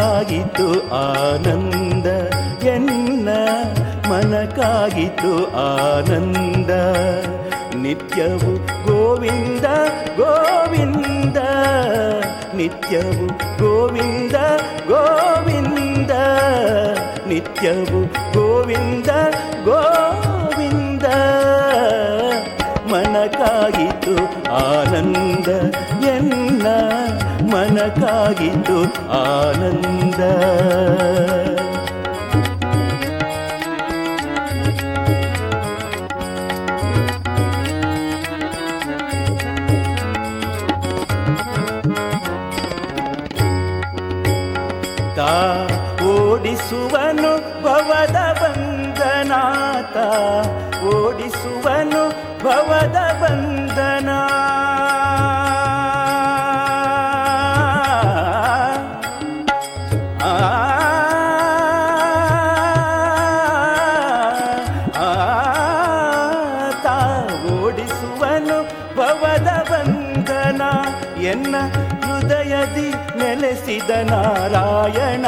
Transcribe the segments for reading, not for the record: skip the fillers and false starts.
ಮನಕಾಗಿತು ಆನಂದ ಎನ್ನ ಮನಕಾಗಿತು ಆನಂದ ನಿತ್ಯವು ಗೋವಿಂದ ಗೋವಿಂದ ನಿತ್ಯವು ಗೋವಿಂದ ಗೋವಿಂದ ನಿತ್ಯವು ಗೋವಿಂದ ಗೋವಿಂದ ಮನಕಾಗಿತು ಆನಂದ ಎನ್ನ ಮನಕಾಗಿತು ಆನಂದ ಓಡಿಸುವನು ಭವದ ಬಂಧನಾತ ಓಡಿಸುವನು ಭವದ ಬಂಧನ ಓಡಿಸುವನು ಭವದ ಬಂಧನ ಎನ್ನ ಹೃದಯದಿ ನೆಲೆಸಿದ ನಾರಾಯಣ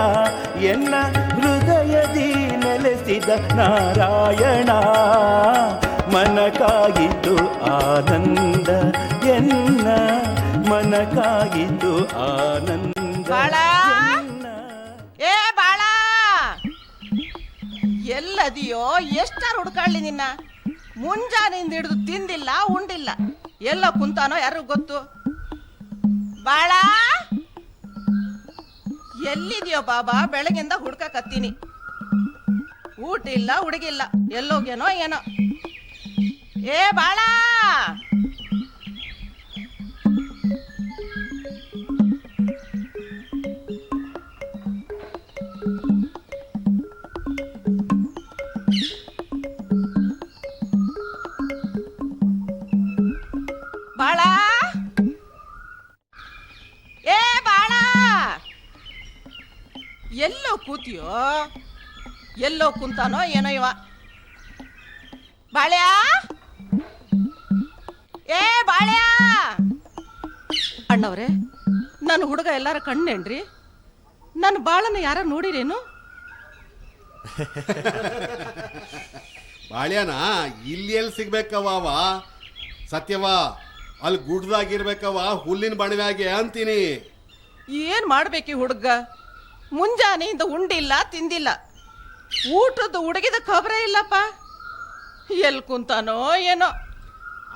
ಎನ್ನ ಹೃದಯದಿ ನೆಲೆಸಿದ ನಾರಾಯಣ ಮನಕಾಗಿತು ಆನಂದ ಎನ್ನ ಮನಕಾಗಿತು ಆನಂದ. ಏ ಬಾಳ ಎಲ್ಲದಿಯೋ ಎಷ್ಟಾರು ಹುಡ್ಕಾಳ್ಲಿ ನಿನ್ನ ಮುಂಜಾನೆಯಿಂದ ಹಿಡಿದು ತಿಂದಿಲ್ಲ ಉಂಡಿಲ್ಲ ಎಲ್ಲ ಕುಂತಾನೋ ಯಾರು ಗೊತ್ತು. ಬಾಳ ಎಲ್ಲಿದ್ಯೋ ಬಾಬಾ ಬೆಳಗಿಂದ ಹುಡ್ಕಕತ್ತೀನಿ ಊಟ ಇಲ್ಲ ಹುಡುಗಿಲ್ಲ ಎಲ್ಲೋಗ್ಯನೋ ಏನೋ. ಏ ಬಾಳ ಬಾಳ ಏ ಬಾಳ ಎಲ್ಲೋ ಕೂತಿಯೋ ಎಲ್ಲೋ ಕುಂತಾನೋ ಏನೋ ಇವ. ಬಾಳ್ಯಾ ಏ ಬಾಳ್ಯಾ ಅಣ್ಣವ್ರೆ ನನ್ನ ಹುಡುಗ ಎಲ್ಲಾರ ಕಣ್ಣೇನ್ರಿ ನನ್ನ ಬಾಳನ ಯಾರ ನೋಡಿರೇನು? ಬಾಳ್ಯಾನ ಇಲ್ಲಿ ಎಲ್ಲಿ ಸಿಗ್ಬೇಕವ ಅವ ಸತ್ಯವ ಅಲ್ಲಿ ಗುಡ್ದಾಗಿರ್ಬೇಕವ ಹುಲ್ಲಿನ ಬಣವ್ಯಾಗೆ ಅಂತೀನಿ. ಏನ್ ಮಾಡ್ಬೇಕಿ ಹುಡುಗ ಮುಂಜಾನೆಯಿಂದ ಉಂಡಿಲ್ಲ ತಿಂದಿಲ್ಲ ಊಟದ ಹುಡುಗಿದ ಖಬರೇ ಇಲ್ಲಪ್ಪ ಎಲ್ ಕುಂತಾನೋ ಏನೋ.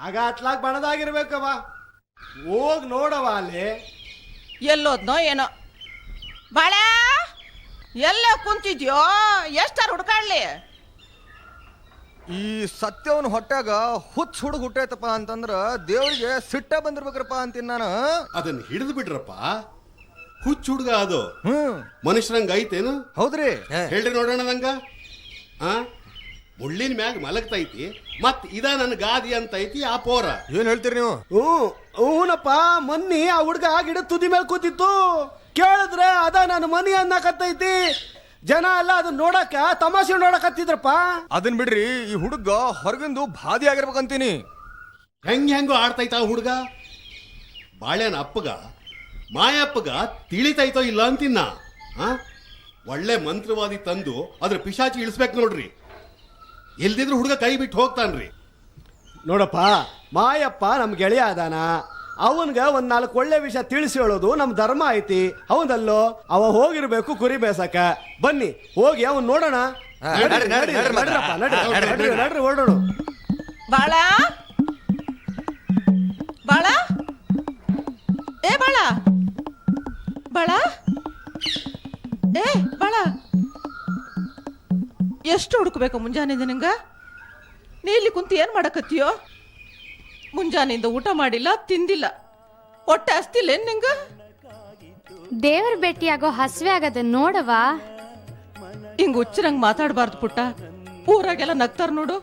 ಆಗ ಅತ್ಲಾಗ್ ಬಣದಾಗಿರ್ಬೇಕವ ಹೋಗ್ ನೋಡವ ಅಲ್ಲಿ ಎಲ್ಲೋದ್ನೋ ಏನೋ. ಬಾಳ್ಯಾ ಎಲ್ಲೋ ಕುಂತಿದ್ಯೋ ಎಷ್ಟಾರ ಹುಡ್ಕಾಡ್ಲಿ. ಈ ಸತ್ಯವನ್ ಹೊಟ್ಟಾಗ ಹುಚ್ಚ ಹುಡುಗ ಹುಟ್ಟೈತಪ್ಪ ಅಂತಂದ್ರ ದೇವ್ರಿಗೆ ಸಿಟ್ಟ ಬಂದಿರ್ಬೇಕ್ರಪ್ಪ ಅಂತೀನಿ ನಾನು. ಅದನ್ನ ಹಿಡಿದು ಬಿಡ್ರಪ್ಪ ಹುಚ್ಚ ಹುಡುಗ ಅದು ಮನುಷ್ಯರಂಗ ಐತೇನು? ಹೌದ್ರಿ ಹೇಳ್ರಿ ನೋಡೋಣ ನಂಗ. ಮುಳ್ಳಿನ ಮ್ಯಾಗ ಮಲಗ್ತೈತಿ ಮತ್ ಇದ ನನ್ ಗಾದಿ ಅಂತ ಐತಿ ಆ ಪೋರ. ಏನ್ ಹೇಳ್ತೀರಿ ನೀವು? ಹೂನಪ್ಪ ಮೊನ್ನಿ ಆ ಹುಡ್ಗ ಗಿಡ ತುದಿ ಮೇಲೆ ಕೂತಿತ್ತು ಕೇಳಿದ್ರೆ ಅದ ನನ್ನ ಮನಿ ಅನ್ನಕತ್ತೈತಿ. ಜನ ಎಲ್ಲ ಅದನ್ನ ನೋಡಕ ತಮಾಷೆ ನೋಡಕತ್ತಿದ್ರಪ್ಪ. ಅದನ್ ಬಿಡ್ರಿ ಈ ಹುಡುಗ ಹೊರಗಿಂದು ಬಾದಿ ಆಗಿರ್ಬೇಕಂತೀನಿ. ಹೆಂಗೋ ಆಡ್ತೈತ ಆ ಹುಡುಗ. ಬಾಳ್ಯಾನ ಅಪ್ಪಗ ಮಾಯಪ್ಪಗ ತಿಳಿತೈತೋ ಇಲ್ಲ ಅಂತಿನ್ನ. ಒಳ್ಳೆ ಮಂತ್ರವಾದಿ ತಂದು ಅದ್ರ ಪಿಶಾಚಿ ಇಳಿಸ್ಬೇಕು ನೋಡ್ರಿ. ಎಲ್ದಿದ್ರು ಹುಡುಗ ಕೈ ಬಿಟ್ಟು ಹೋಗ್ತಾನ್ರಿ. ನೋಡಪ್ಪ ಮಾಯಪ್ಪ ನಮ್ ಗೆಳೆಯ ಅದಾನ ಅವನ್ಗ ಒಂದ್ 4 ಒಳ್ಳೆ ವಿಷಯ ತಿಳಿಸಿ ಹೇಳೋದು ನಮ್ ಧರ್ಮ ಐತಿ. ಅವನಲ್ಲೋ ಅವ ಹೋಗಿರ್ಬೇಕು ಕುರಿ ಬೇಸಕ. ಬನ್ನಿ ಹೋಗಿ ಅವನ್ ನೋಡೋಣ. ನಡ್ರಿ ಓಡೋಣ. ಬಾಳ ಬಾಳ ಏ ಬಾಳ ಬಾಳ ಏ ಬಾಳ ಎಷ್ಟು ಹುಡುಕ್ಬೇಕು ಮುಂಜಾನೆಯಿಂದ ನಿಂಗ? ನೀ ಇಲ್ಲಿ ಕುಂತು ಏನ್ ಮಾಡಕತ್ತೀಯೋ? ಮುಂಜಾನೆಯಿಂದ ಊಟ ಮಾಡಿಲ್ಲ ತಿಂದಿಲ್ಲ ಹೊಟ್ಟೆ ಹಸ್ತಿಲ್ಲ ಏನ್ ನಿಂಗ? ದೇವರ ಭೇಟಿಯಾಗೋ ಹಸ್ವೆ ಆಗದ ನೋಡವ. ಹಿಂಗ ಹುಚ್ಚರಂಗ್ ಮಾತಾಡಬಾರ್ದು ಪುಟ್ಟ. ಊರಾಗೆಲ್ಲ ನಗ್ತಾರ ನೋಡು.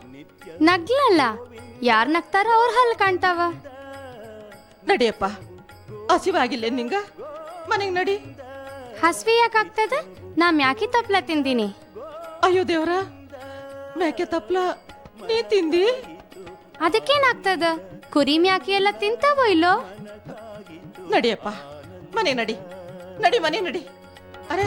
ನಗ್ಲಲ್ಲ ಯಾರ್ ನಗ್ತಾರ ಅವ್ರ ಹಲ್ ಕಾಣ್ತಾವ. ನಡಿಯಪ್ಪ ಹಸಿವಾಗಿಲ್ಲ ನಿಂಗ? ಮನೆಗ್ ನಡಿ. ಹಸ್ವಿ ಯಾಕಾಗ್ತದ? ನಾ ಮ್ಯಾಕಿ ತಪ್ಲ ತಿಂದೀನಿ. ಅಯ್ಯೋ ದೇವ್ರ ಮ್ಯಾಕೆ ತಪ್ಲ ನೀ ತಿಂದಿ? ಅದಕ್ಕೇನಾಗ್ತದ? ಕುರಿ ಮ್ಯಾಕಿ ಎಲ್ಲ ತಿಂತಾವೋ ಇಲ್ಲೋ? ನಡಿಯಪ್ಪ ಮನೆ ನಡಿ ನಡಿ ಮನೆ ನಡಿ. ಅರೆ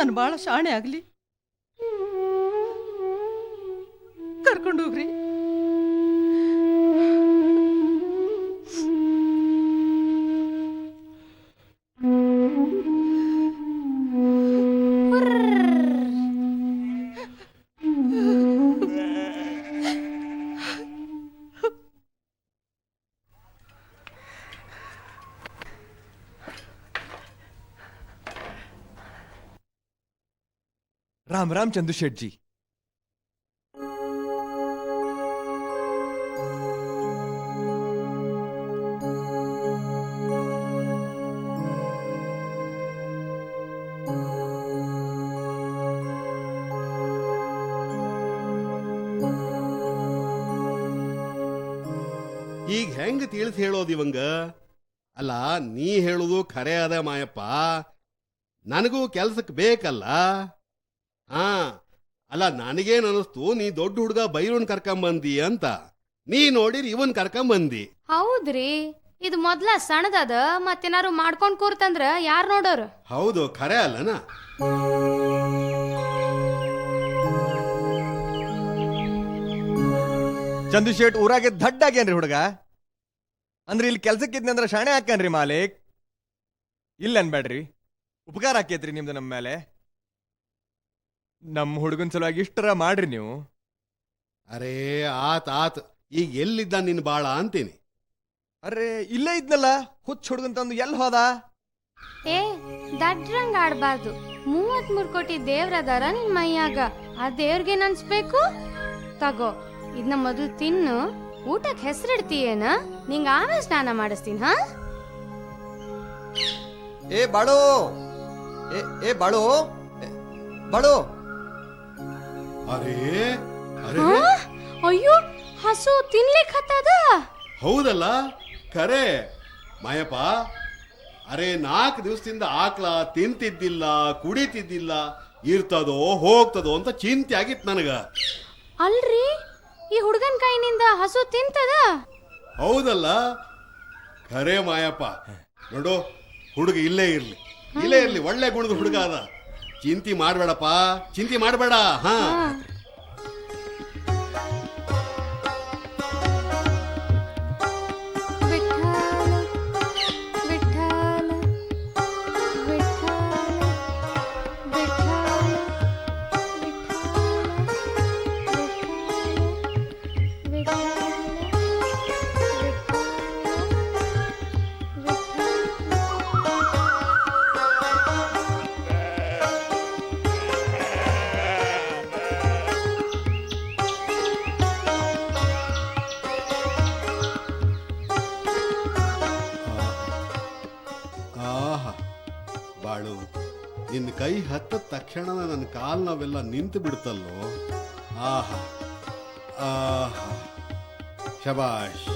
ನಾನು ಭಾಳ ಶಾಣೆ ಆಗಲಿ. ಕರ್ಕೊಂಡು ಹೋಗ್ರಿ. राम राम चंदू शेठ जी. ಈಗ ಹೆಂಗ್ ತಿಳಿಸಿ ಹೇಳೋದು ಇವಂಗ? ಅಲ್ಲ, ನೀ ಹೇಳುದು ಖರೆ ಅದ ಮಾಯಪ್ಪ, ನನಗೂ ಕೆಲ್ಸಕ್ಕೆ ಬೇಕಲ್ಲ. ಹಾ, ಅಲ್ಲ, ನನಗೇನ್ ಅನಿಸ್ತು, ನೀ ದೊಡ್ಡ ಹುಡುಗ ಬೈರೋನ್ ಕರ್ಕೊಂಬಂದಿ ಅಂತ. ನೀ ನೋಡಿರಿ ಇವನ್ ಕರ್ಕೊಂಬಂದಿ. ಹೌದ್ರಿ, ಇದು ಮೊದ್ಲ ಸಣ್ಣದದ, ಮತ್ತೇನಾರು ಮಾಡ್ಕೊಂಡ್ ಕೂರ್ತಂದ್ರ ಯಾರ್ ನೋಡೋರು? ಹೌದು, ಖರೆ ಅಲ್ಲನ? ಚಂದು ಶೇಟ್ ಊರಾಗೆ ದಡ್ಡ ಆಗ್ಯಾನ್ರಿ ಹುಡುಗ. ಅಂದ್ರೆ ಇಲ್ಲಿ ಕೆಲ್ಸಕ್ಕಿದ್ನಂದ್ರ ಶಾಣೆ ಹಾಕನ್ರಿ ಮಾಲಿಕ್. ಇಲ್ಲ ಅನ್ಬೇಡ್ರಿ, ಉಪಕಾರ ಹಾಕೇತ್ರಿ ನಿಮ್ದು ನಮ್ಮ ಮೇಲೆ. ನಮ್ಮ ಹುಡುಗನ್ ಸಲುವಾಗಿ ಇಷ್ಟರ ಮಾಡ್ರಿ ನೀವು. ಅರೇ ಆತ್ ಈಗ ಎಲ್ಲಿದ್ದ ನಿನ್ ಬಾಳ ಅಂತೀನಿ. ಅರೆ ಇಲ್ಲೇ ಇದ್ನಲ್ಲ, ಹುಚ್ಚ ಹುಡುಗನ್ ತಂದು ಎಲ್ಲಿ ಹೋದ? ಏ, ದಡ್ರಂಗ್ ಆಡ್ಬಾರ್ದು. 33 ಕೋಟಿ ದೇವ್ರದಾರ ನಿನ್ ಮೈಯಾಗ, ಆ ದೇವ್ರಿಗೆ ಅನ್ಸ್ಬೇಕು. ತಗೋ, ಇದನ್ನ ಮೊದಲು ತಿನ್ನು, ಊಟಕ್ಕೆ ಹೆಸರಿಡ್ತೀಯೇನ? ನಿಂಗ ಆಮೇಲೆ ಸ್ನಾನ ಮಾಡಿಸ್ತೀನಿ. ಹಾ, ಏ ಬಾಳು, ಏ ಬಾಳು, ಬಾಳು. ಅರೇ ಅರೇ, ಅಯ್ಯೋ, ಹಸು ತಿನ್ಲಿಕ್ ಹತ್ತದ. ಹೌದಲ್ಲ, ಖರೆ ಮಾಯಪ್ಪ. ಅರೆ 4 ದಿವಸದಿಂದ ಆಕ್ಳ ತಿಂತಿದ್ದಿಲ್ಲ, ಕುಡಿತಿದ್ದಿಲ್ಲ, ಇರ್ತದೋ ಹೋಗ್ತದೋ ಅಂತ ಚಿಂತೆ ಆಗಿತ್ತು ನನಗ. ಅಲ್ರಿ, ಈ ಹುಡುಗನ್ ಕೈನಿಂದ ಹಸು ತಿಂತದ? ಹೌದಲ್ಲ, ಖರೆ ಮಾಯಪ್ಪ. ನೋಡು, ಹುಡುಗ ಇಲ್ಲೇ ಇರ್ಲಿ, ಒಳ್ಳೆ ಗುಣದ ಹುಡುಗ ಅದ. ಚಿಂತೆ ಮಾಡ್ಬೇಡಪ್ಪ, ಚಿಂತೆ ಮಾಡ್ಬೇಡ. ಹಾ, ಬಾಳು, ನಿನ್ನ ಕೈ ಹತ್ತ ತಕ್ಷಣ ನನ್ನ ಕಾಲು ನಾವೆಲ್ಲ ನಿಂತು ಬಿಡ್ತಲ್ಲೋ. ಆಹಾ ಆಹಾ, ಶಬಾಷ್.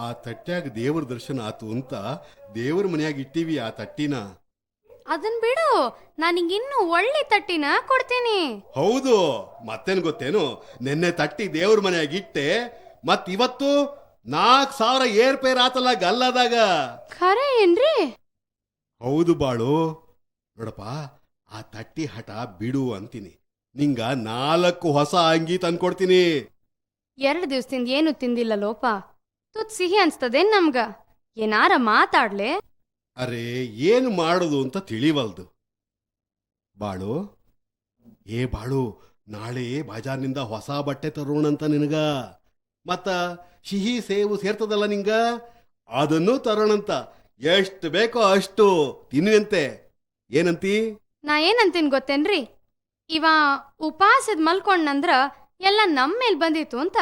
ಆ ತಟ್ಟ್ಯಾಗ ದೇವ್ರ ದರ್ಶನ ಆತು ಅಂತ ದೇವ್ರ ಮನ್ಯಾಗ ಇಟ್ಟಿವಿ ಆ ತಟ್ಟಿನ. ಅದನ್ ಬಿಡು, ನಾನಿಗಿನ್ನು ಒಳ್ಳೆ ತಟ್ಟಿನ ಕೊಡ್ತೀನಿ. ಹೌದು, ಮತ್ತೇನ್ ಗೊತ್ತೇನು, ನಿನ್ನೆ ತಟ್ಟಿ ದೇವ್ರ ಮನ್ಯಾಗ ಇಟ್ಟೆ, ಮತ್ ಇವತ್ತು 4,000 ಏರ್ಪೇರ್ ಆತಲ್ಲ ಗಲ್ಲದಾಗ. ಖರೆ ಏನ್ರಿ? ಹೌದು ಬಾಳು. ನೋಡಪ್ಪ, ಆ ತಟ್ಟಿ ಹಠ ಬಿಡು ಅಂತೀನಿ. ನಿಂಗ 4 ಹೊಸ ಅಂಗಿ ತಂದ್ಕೊಡ್ತೀನಿ. 2 ದಿವಸದಿಂದ ಏನು ತಿಂದಿಲ್ಲ ಲೋಪ. ತುತ್ ಸಿಹಿ ಅನ್ಸ್ತದೇನ್ ನಮ್ಗ? ಏನಾರ ಮಾತಾಡ್ಲೆ? ಅರೆ, ಏನು ಮಾಡುದು ಅಂತ ತಿಳಿವಲ್ದು. ಬಾಳು, ಏ ಬಾಳು, ನಾಳೆ ಬಾಜಾರ್ನಿಂದ ಹೊಸ ಬಟ್ಟೆ ತರೋಣಂತ ನಿನಗ. ಮತ್ತ ಸಿಹಿ ಸೇವು ಸೇರ್ತದಲ್ಲ ನಿಂಗ, ಅದನ್ನು ತರೋಣಂತ. ಎಷ್ಟು ಬೇಕೋ ಅಷ್ಟು ತಿನ್ನುವಂತೆ. ಏನಂತಿ? ನಾ ಏನಂತೀನಿ ಗೊತ್ತೇನ್ರಿ? ಇವ ಉಪವಾಸದ ಮಲ್ಕೊಂಡ್ನಂದ್ರ ಎಲ್ಲ ನಮ್ಮೇಲ್ ಬಂದಿತ್ತು ಅಂತ.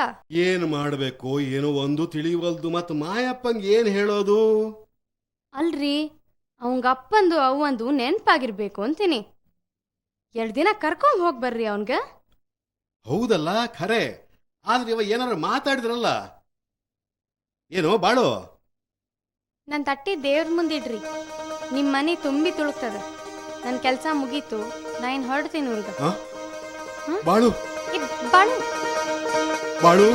ಏನು ಮಾಡಬೇಕು ಏನೋ ಒಂದು ತಿಳಿವಲ್ದು. ಮತ್ ಮಾಯಪ್ಪಂಗ್ ಏನ್ ಹೇಳೋದು? ಅಲ್ರಿ, ಅವಂಗ ಅಪ್ಪಂದು ಅವ್ವಂದು ನೆನ್ಪಾಗಿರ್ಬೇಕು ಅಂತೀನಿ. 2 ದಿನ ಕರ್ಕೊಂಡ್ ಹೋಗ್ ಬರ್ರಿ ಅವನ್ಗ. ಹೌದಲ್ಲ, ಖರೆ. ಆದ್ರೆ ಇವ ಏನಾರ ಮಾತಾಡಿದ್ರಲ್ಲ. ಏನೋ ಬಾಳು? ನನ್ ತಟ್ಟಿ ದೇವ್ರ ಮುಂದಿಡ್ರಿ, ನಿಮ್ ಮನೆ ತುಂಬಿ ತುಳುಕ್ತದ. ನನ್ ಕೆಲ್ಸ ಮುಗೀತು, ನಾ ಇನ್ ಹೊರಡ್ತೀನಿ ಊರ್ಗ. ಆ? ಬಾಳು ಬಾಳು ಬಾಳು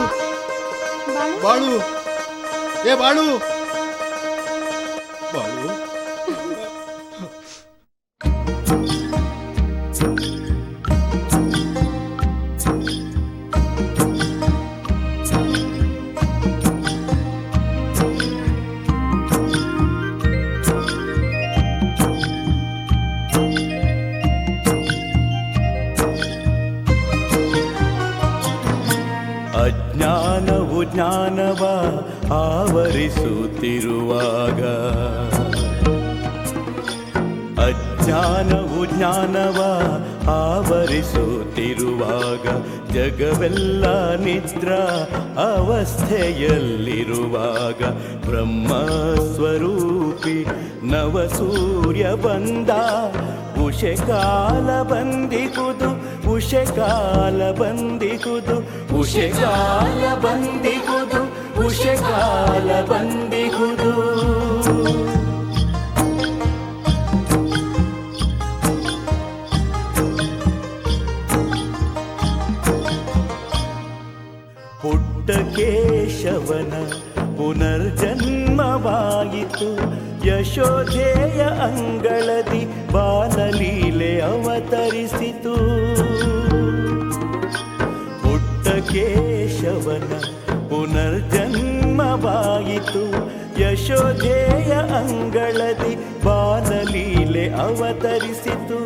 ಬಾಳು ಬಾಳು, ಏ ಬಾಳು ಬಾಳು. ಅಜ್ಞಾನವು ಜ್ಞಾನವ ಆವರಿಸುತ್ತಿರುವಾಗ, ಅಜ್ಞಾನವು ಜ್ಞಾನವ ಆವರಿಸುತ್ತಿರುವಾಗ, ಜಗವೆಲ್ಲ ನಿದ್ರಾ ಅವಸ್ಥೆಯಲ್ಲಿರುವಾಗ, ಬ್ರಹ್ಮಸ್ವರೂಪಿ ನವಸೂರ್ಯ ಬಂದ. ಉಷಕಾಲ ಬಂದಿಗುದು, ಉಷಕಾಲ ಬಂದಿಗುದು, ಉಷಕಾಲ ಬಂದಿಗುದು, ಉಷಕಾಲ ಬಂದಿಗುದು. ಪುಟ್ಟ ಕೇಶವನ ಪುನರ್ಜನ್ಮವಾಯಿತು, ಯಶೋಧೆಯ ಅಂಗಳದಿ ಬಾಲಲೀಲೆ ಅವತರಿಸಿತು. ಪುಟ್ಟ ಕೇಶವನ ಪುನರ್ಜನ್ಮವಾಯಿತು, ಯಶೋಧೆಯ ಅಂಗಳದಿ ಬಾಲಲೀಲೆ ಅವತರಿಸಿತು.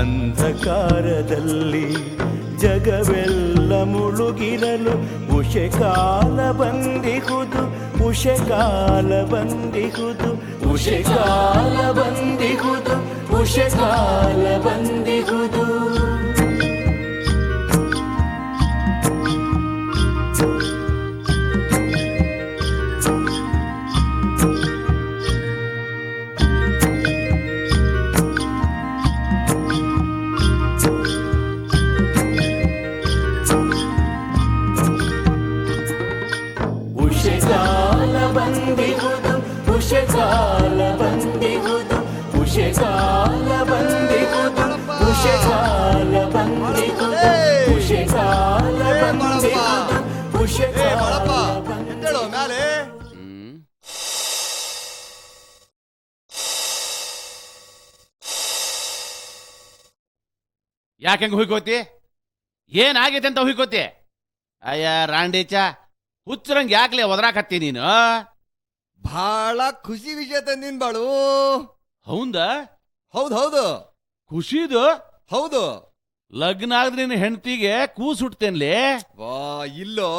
ಅಂಧಕಾರದಲ್ಲಿ ಜಗವೆಲ್ಲ ಮುಳುಗಿರಲು ಉಷಕಾಲ ಬಂದಿಗುದು, ಉಷಕಾಲ ಬಂದಿಗುದು, ಉಷಕಾಲ ಬಂದಿಗುದು, ಉಷಕಾಲ ಬಂದಿಗುದು. ಉಷಕಾಲ ಬಂದಿಗುದು, ಉಷಕಾಲ ಬಂದಿಗುದು, ಉಷಕಾಲ ಬಂದಿಗುದು, ಉಷಕಾಲ ಬಂದಿಗುದು, ಉಷಕಾಲ ಬಂದಿಗುದು, ಉಷಕಾಲ ಎದ್ದೇಳೋ ಮ್ಯಾಲೆ. ಯಾಕೆ ಹೆಂಗೆ ಹುಯ್ಕೋತಿ? ಏನಾಗೈತೆ ಅಂತ ಹುಯ್ಕೋತಿ? ಅಯ್ಯ ರಾಂಡೀಚ, ಹುಚ್ಚರಂಗೆ ಯಾಕ್ಲೆ ಒದರಾಕತ್ತಿ ನೀನು? ಬಹಳ ಖುಷಿ ವಿಷಯ ತಂದಿನ್ ಬಾಳು. ಹೌದ? ಹೌದು ಹೌದು ಖುಷಿದು? ಹೌದು. ಲಗ್ನ ಆದ್ರೆ ನಿನ್ನ ಹೆಂಡತಿಗೆ ಕೂಸು ಹುಟ್ಟತೇನ್ಲಿ? ವಾ, ಇಲ್ಲೋ,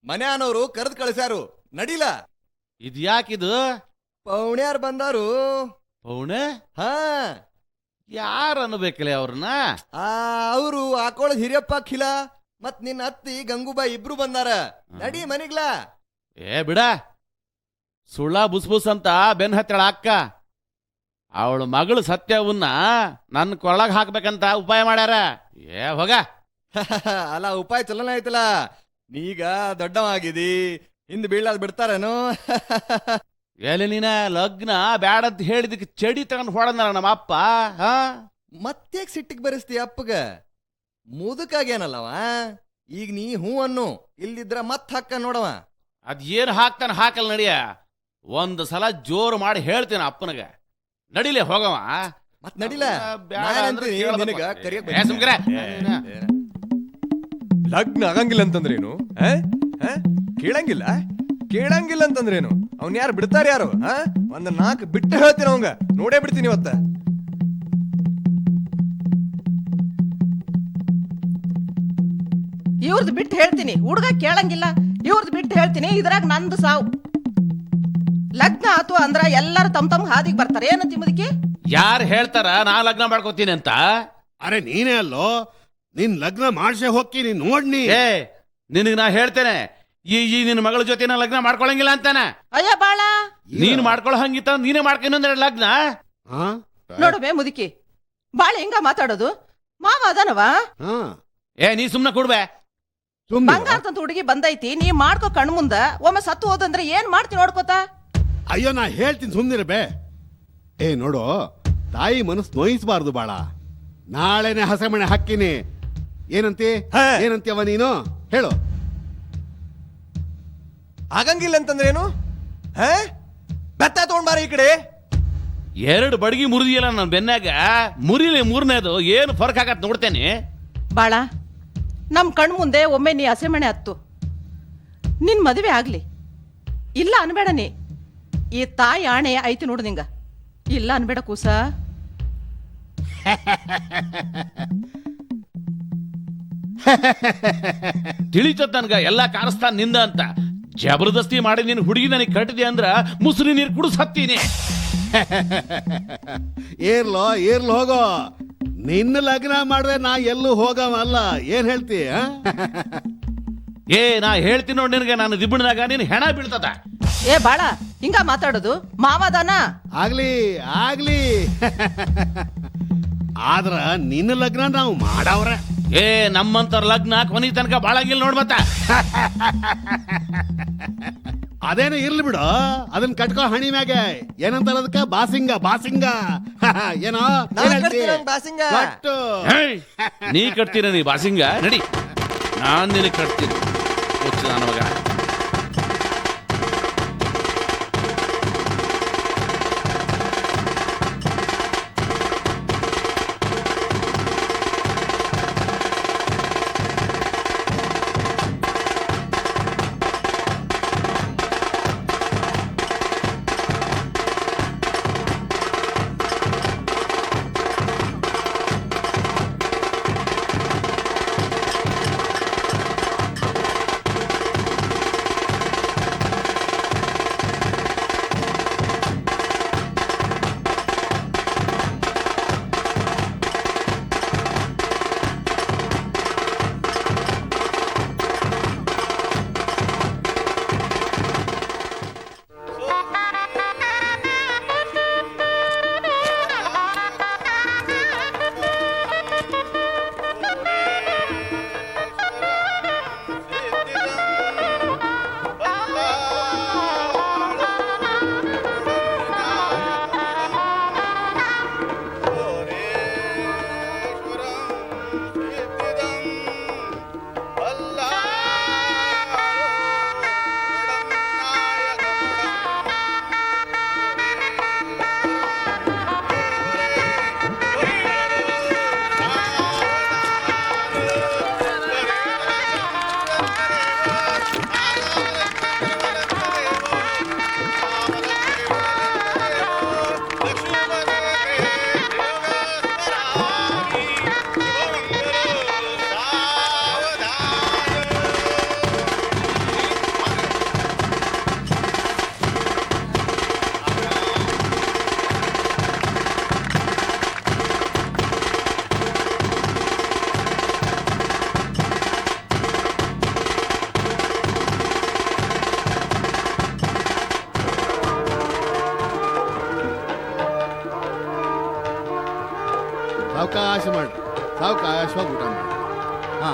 ಮನ್ಯಾನವರು ಕರೆದು ಕಳಿಸ್ಯಾರು, ನಡಿಲ. ಇದ್ಯಾಕಿದು? ಪೌಣ್ಯಾರ್ ಬಂದಾರು. ಪೌಣೆ? ಹಾ, ಯಾರು ಅನ್ಬೇಕಲೆ ಅವ್ರನ್ನ? ಅವರು ಹಾಕೊಳ್ಳೋದ್ ಹಿರಿಯಪ್ಪ ಖಿಲ ಮತ್ ನಿನ್ನ ಅತ್ತಿ ಗಂಗೂಬಾಯಿ ಇಬ್ರು ಬಂದಾರ. ನಡಿ ಮನಿಗ್ಲ. ಏ ಬಿಡ, ಸುಳ್ಳ ಬುಸ್ ಅಂತ ಬೆನ್ ಹತ್ತಳ ಅಕ್ಕ. ಅವಳ ಮಗಳು ಸತ್ಯವನ್ನ ನನ್ನ ಕೊಳ್ಳಾಗ ಹಾಕ್ಬೇಕಂತ ಉಪಾಯ ಮಾಡ್ಯಾರ. ಏ ಹೋಗ. ಅಲ್ಲ, ಉಪಾಯ ಚಲನ ಆಯ್ತಲ್ಲ. ನೀಗ ದೊಡ್ಡವಾಗಿದಿ ಹಿಂದ್ ಬೀಳದ್ ಬಿಡ್ತಾರೇನು? ಎಲ್ಲಿ ನೀನ ಲಗ್ನ ಬ್ಯಾಡಂತ ಹೇಳಿದಕ್ಕೆ ಚಡಿ ತಗೊಂಡು ಹೊಡಂದ್ರ ನಮ್ಮ ಅಪ್ಪ. ಹಾ ಮತ್ತೇಕ್ ಸಿಟ್ಟಿಗೆ ಬರೆಸ್ತೀಯ ಅಪ್ಪಗ? ಮುದುಕಾಗೇನಲ್ಲವ, ಈಗ ನೀ ಹೂ ಅನ್ನು, ಇಲ್ಲಿದ್ರ ಮತ್ ಹಕ್ಕ ನೋಡವ. ಅದ್ ಏನ್ ಹಾಕ್ತಾನ ಹಾಕಲ್ ನಡಿಯ. ಒಂದ್ ಸಲ ಜೋರು ಮಾಡಿ ಹೇಳ್ತೇನೆ ಅಪ್ಪನಗ, ನಡಿಲೆ ಹೋಗವ. ಮತ್ ನಡಿಲ ಬ್ಯಾಡ ನಾನ್ ಅಂದ್ರೆ ಅಂತೀನಿ ಕೇಳ್ಬೇಕು. ನಿನಗ ಕರಿಯಕ್ ಏ ಸುಮ್ಕಿರೆ. ಲಗ್ನ ಆಗಂಗಿಲ್ಲ ಅಂತಂದ್ರೇನು? ಕೇಳಂಗಿಲ್ಲ ಕೇಳಂಗಿಲ್ಲ ಅಂತಂದ್ರೇನು? ಅವ್ನ್ ಯಾರು ಬಿಡ್ತಾರ ಯಾರು? ಒಂದ್ 4 ಬಿಟ್ಟು ಹೇಳ್ತೀನಿ ಅವಂಗ, ನೋಡೇ ಬಿಡ್ತೀನಿ ಇವತ್ತ. ಇವ್ರದ್ದು ಬಿಟ್ಟು ಹೇಳ್ತೀನಿ, ಹುಡುಗ ಕೇಳಂಗಿಲ್ಲ. ಇವ್ರದ್ದು ಬಿಟ್ಟು ಹೇಳ್ತೀನಿ, ಇದ್ರಾಗ ನಂದು ಸಾವು. ಲಗ್ನ ಆತು ಅಂದ್ರ ಎಲ್ಲಾರು ತಮ್ ಹಾದಿಗೆ ಬರ್ತಾರೆ. ಏನಂತ ಮುದುಕಿ? ಯಾರು ಹೇಳ್ತಾರ ನಾ ಲಗ್ನ ಮಾಡ್ಕೋತೀನಿ ಅಂತ? ಅರೆ ನೀನೇ ಅಲ್ಲೋ, ನಿನ್ ಲಗ್ನ ಮಾಡ್ಸೆ ಹೋಗಿ ನೀನ್ ನೋಡ್ನಿ. ಏ ನಿನಗ್ ನಾ ಹೇಳ್ತೇನೆ, ಈ ನಿನ್ನ ಮಗಳ ಜೊತೆ ನಾ ಲಗ್ನ ಮಾಡ್ಕೊಳಂಗಿಲ್ಲ ಅಂತಾನ. ಅಯ್ಯ ಬಾಳ, ನೀನ್ ಮಾಡ್ಕೊಳ್ಳೋ ಹಂಗಿತ್ತ ನೀನೇ ಮಾಡ್ಕೊಂಡ್ ಲಗ್ನ. ಹಾ ನೋಡುವೆ ಮುದುಕಿ, ಬಾಳ ಹೆಂಗ ಮಾತಾಡೋದು? ಮಾವ ಅದನವ? ಹಾ ಏ ನೀ ಸುಮ್ನ ಕೊಡ್ಬೇ. ಸುಮ್ನೆ ಬಂಗಾರ ಹುಡುಗಿ ಬಂದೈತಿ, ನೀ ಮಾಡ್ಕೋ ಕಣ್ ಮುಂದ. ಒಮ್ಮೆ ಸತ್ತು ಹೋದಂದ್ರೆ ಏನ್ ಮಾಡ್ತಿ ನೋಡ್ಕೋತ? ಅಯ್ಯೋ ನಾ ಹೇಳ್ತೀನಿ ಸುಮ್ನಿರ ಬೇ. ಏ ನೋಡು, ತಾಯಿ ಮನಸ್ಸು ನೋಯಿಸಬಾರ್ದು ಬಾಳ. ನಾಳೆನೆ ಹಸೆಮಣೆ ಹಾಕಿನಿ. ಏನಂತಿ ಏನಂತೀಯವ ನೀನು? ಹೇಳು. ಆಗಂಗಿಲ್ಲ ಅಂತಂದ್ರೇನು? ಬೆತ್ತ ತಗೊಂಡ್ಬಾರ ಈ ಕಡೆ. 2 ಬಡಗಿ ಮುರಿದಿಯಲ್ಲ ನನ್ನ ಬೆನ್ನಾಗ, ಮುರಿಲಿ 3ನೇದು ಏನು ಫರ್ಕ್ ಆಗತ್ ನೋಡ್ತೇನೆ. ಬಾಳ, ನಮ್ ಕಣ್ ಮುಂದೆ ಒಮ್ಮೆ ನೀ ಹಸೆಮಣೆ ಹತ್ತು, ನಿನ್ ಮದುವೆ ಆಗ್ಲಿ. ಇಲ್ಲ ಅನ್ಬೇಡ ನೀ. ಈ ತಾಯಿ ಆಣೆ ಐತಿ ನೋಡು ನಿಂಗ. ಇಲ್ಲ ಅನ್ಬೇಡ ಕೂಸ. ತಿಳಿತದ ನನ್ಗ ಎಲ್ಲಾ ಕಾರಸ್ತಾನ ನಿಂದ ಅಂತ. ಜಬರ್ದಸ್ತಿ ಮಾಡಿ ನೀನು ಹುಡುಗಿ ನನಗೆ ಕಟ್ಟಿದೆ ಅಂದ್ರ ಮುಸುರಿ ನೀರು ಕುಡಿಸ್ ಹತ್ತೀನಿ. ಏರ್ಲೋ ಹೋಗೋ. ನಿನ್ನ ಲಗ್ನ ಮಾಡಿದ್ರೆ ನಾ ಎಲ್ಲೂ ಹೋಗವಲ್ಲ. ಏನ್ ಹೇಳ್ತಿ? ಏ ನಾ ಹೇಳ್ತೀನಿ ನೋಡಿ ನಿನಗೆ, ನಾನು ದಿಬ್ಬಣದಾಗ ನೀನು ಹೆಣ ಬೀಳ್ತದ. ಏ ಬಾಳ, ಹಿಂಗ ಮಾತಾಡೋದು? ಮಾವದಾನ? ಆಗ್ಲಿ ಆದ್ರ ನಿನ್ನ ಲಗ್ನ ನಾವು ಮಾಡವ್ರೆ. ಏ ನಮ್ಮಂತರ ಲಗ್ನ ಕೊನೆ ತನಕ ಬಾಳಂಗಿಲ್ಲ ನೋಡ್ ಮತ್ತ. ಅದೇನೋ ಇರ್ಲಿ ಬಿಡು, ಅದನ್ನ ಕಟ್ಕೋ ಹಣಿ ಮ್ಯಾಗೆ. ಏನಂತಾರ ಅದಕ್ಕ? ಬಾಸಿಂಗ ಏನೋ ನಾನ್ ಕಟ್ತೀನಿ ಅವ್ನ್ ಬಾಸಿಂಗ. ಕಟ್ಟು. ಏಯ್, ನೀ ಕಟ್ತೀರ ನೀ ಬಾಸಿಂಗ? ನಡಿ, ನಾನ್ ನಿನಗೆ ಕಟ್ತೀನಿ. ನನ್ನ ಮಗ ಸಾವಕಾಶ ಮಾಡಿ, ಸಾವಕಾಶವಾಗಿ ಊಟ ಮಾಡಿ. ಹಾ,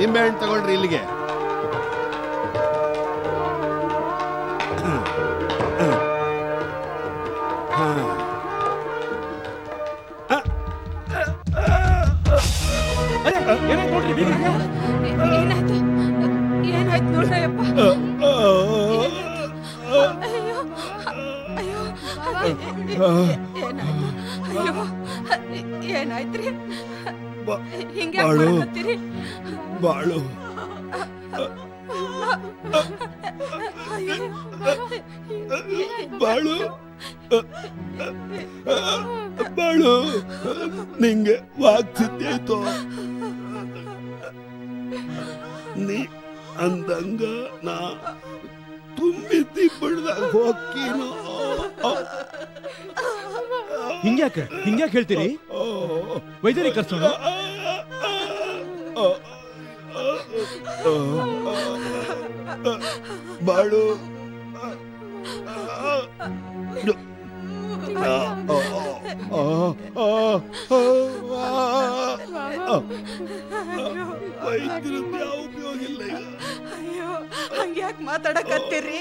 ನಿಂಬೆಹಣ್ಣು ತಗೊಳ್ರಿ ಇಲ್ಲಿಗೆ. ಏನಾಯ್ತು ಏನಾಯ್ತು ನೋಡ್ರಯ್ಯಪ್ಪ ಅಯ್ಯೋ ಅಯ್ಯೋ ಏನಾಯ್ತು ಅಯ್ಯೋ ಏನಾಯ್ತ್ರಿ ಹಿಂಗೆ ಮಾಡ್ತೀರಿ ಬಾಳು ಬಾಳು ಬಾಳು ನಿಂಗೆ ವಾಗ್ಸಿದ್ದಾಯ್ತು ನೀ ಅಂದಂಗ ನಾ ತುಂಬಿದ್ದಿ ಬಿಡ್ದಾಗ ಹೋಗ್ತೀನೋ ಹಿಂಗ್ಯಾಕೆ ಹೇಳ್ತೀರಿ ವೈದ್ಯರಿಗೆ ಕರ್ಸೋಣ ಬಾಳು ವೈದ್ಯರದ್ದು ಯಾವ ಉಪಯೋಗ ಇಲ್ಲ ಈಗ. ಅಯ್ಯೋ ಹಂಗ್ಯಾಕ್ ಮಾತಾಡಕತ್ತೀರಿ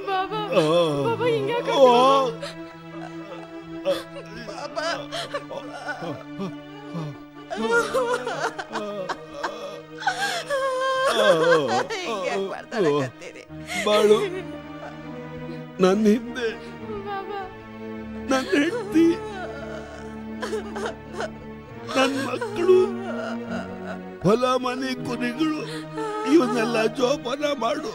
ಬಾಬಾ ಹಿಂಗ್ಯಾಕ ಬಾಳು ನನ್ನ ಹಿಂದೆ ನನ್ನ ಹೆಂಡತಿ ನನ್ನ ಮಕ್ಕಳು ಹೊಲ ಮನೆ ಕುರಿಗಳು ಇವನ್ನೆಲ್ಲ ಜೋಪಾನ ಮಾಡು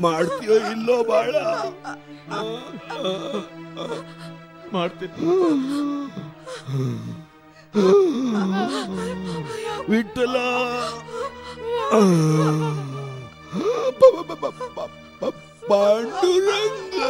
ಮಾಡ್ತೀಯೋ ಇಲ್ಲೋ ಬಾಳ ಮಾಡ್ತೀನಿ ವಿಠಲ ಪಾಂಡುರಂಗ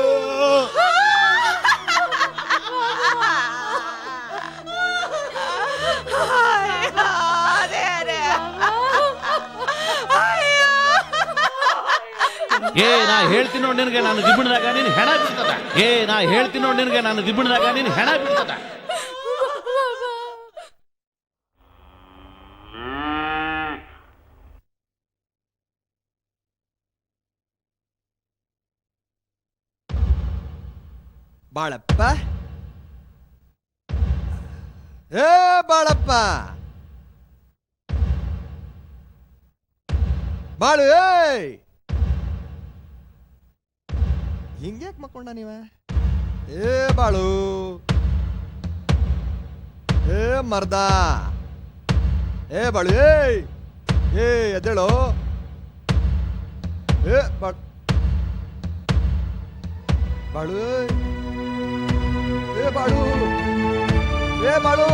ನಾ ಹೇಳ್ತೀನಿ ನೋಡಿ ನಿನಗೆ ನಾನು ದಿಬ್ಬಣದಾಗ ನೀನು ಹೆಣ ಬಿಡ್ತದ ನಾ ಹೇಳ್ತೀನಿ ನೋಡಿ ನಿನಗೆ ನಾನು ದಿಬ್ಬಣದಾಗ ನೀನು ಹೆಣ ಬಿಡ್ತದ ಬಾಳಪ್ಪ ಏ ಬಾಳಪ್ಪ ಬಾಳು ಏಯ್ ಹಿಂಗ್ಯಾಕ್ ಮಕ್ಕೊಂಡ ನೀವ ಏ ಬಾಳು ಏ ಮರ್ದ ಏ ಬಾಳು ಏಯ್ ಏ ಎದ್ದೇಳು ಏ ಬಾಳು ಬಾಳು ಏ ಬಾಳು ಏ ಬಾಳು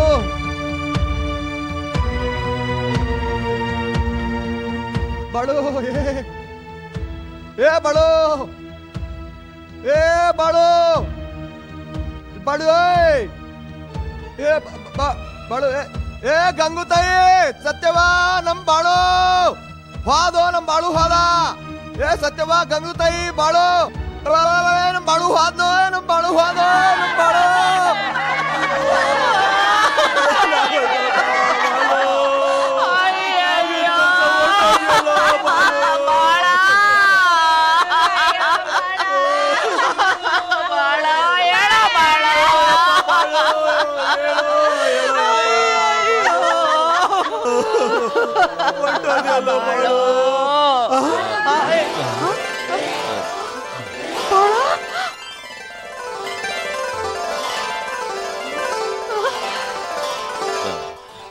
ಬಾಳು ಏ ಬಾಳು ಏ ಬಾಳು ಬಾಳು ಏ ಬಾಳು ಏ ಗಂಗುತಾಯಿ ಸತ್ಯವಾ ನಮ್ ಬಾಳು ಹೋದೋ ನಮ್ ಬಾಳು ಹೋದ ಏ ಸತ್ಯವಾ ಗಂಗುತಾಯಿ ಬಾಳು ನಮ್ ಬಾಳು ಹೋದ್ನೋ ನಮ್ ಬಾಳು ಹೋದೋ ನಮ್ ಬಾಳು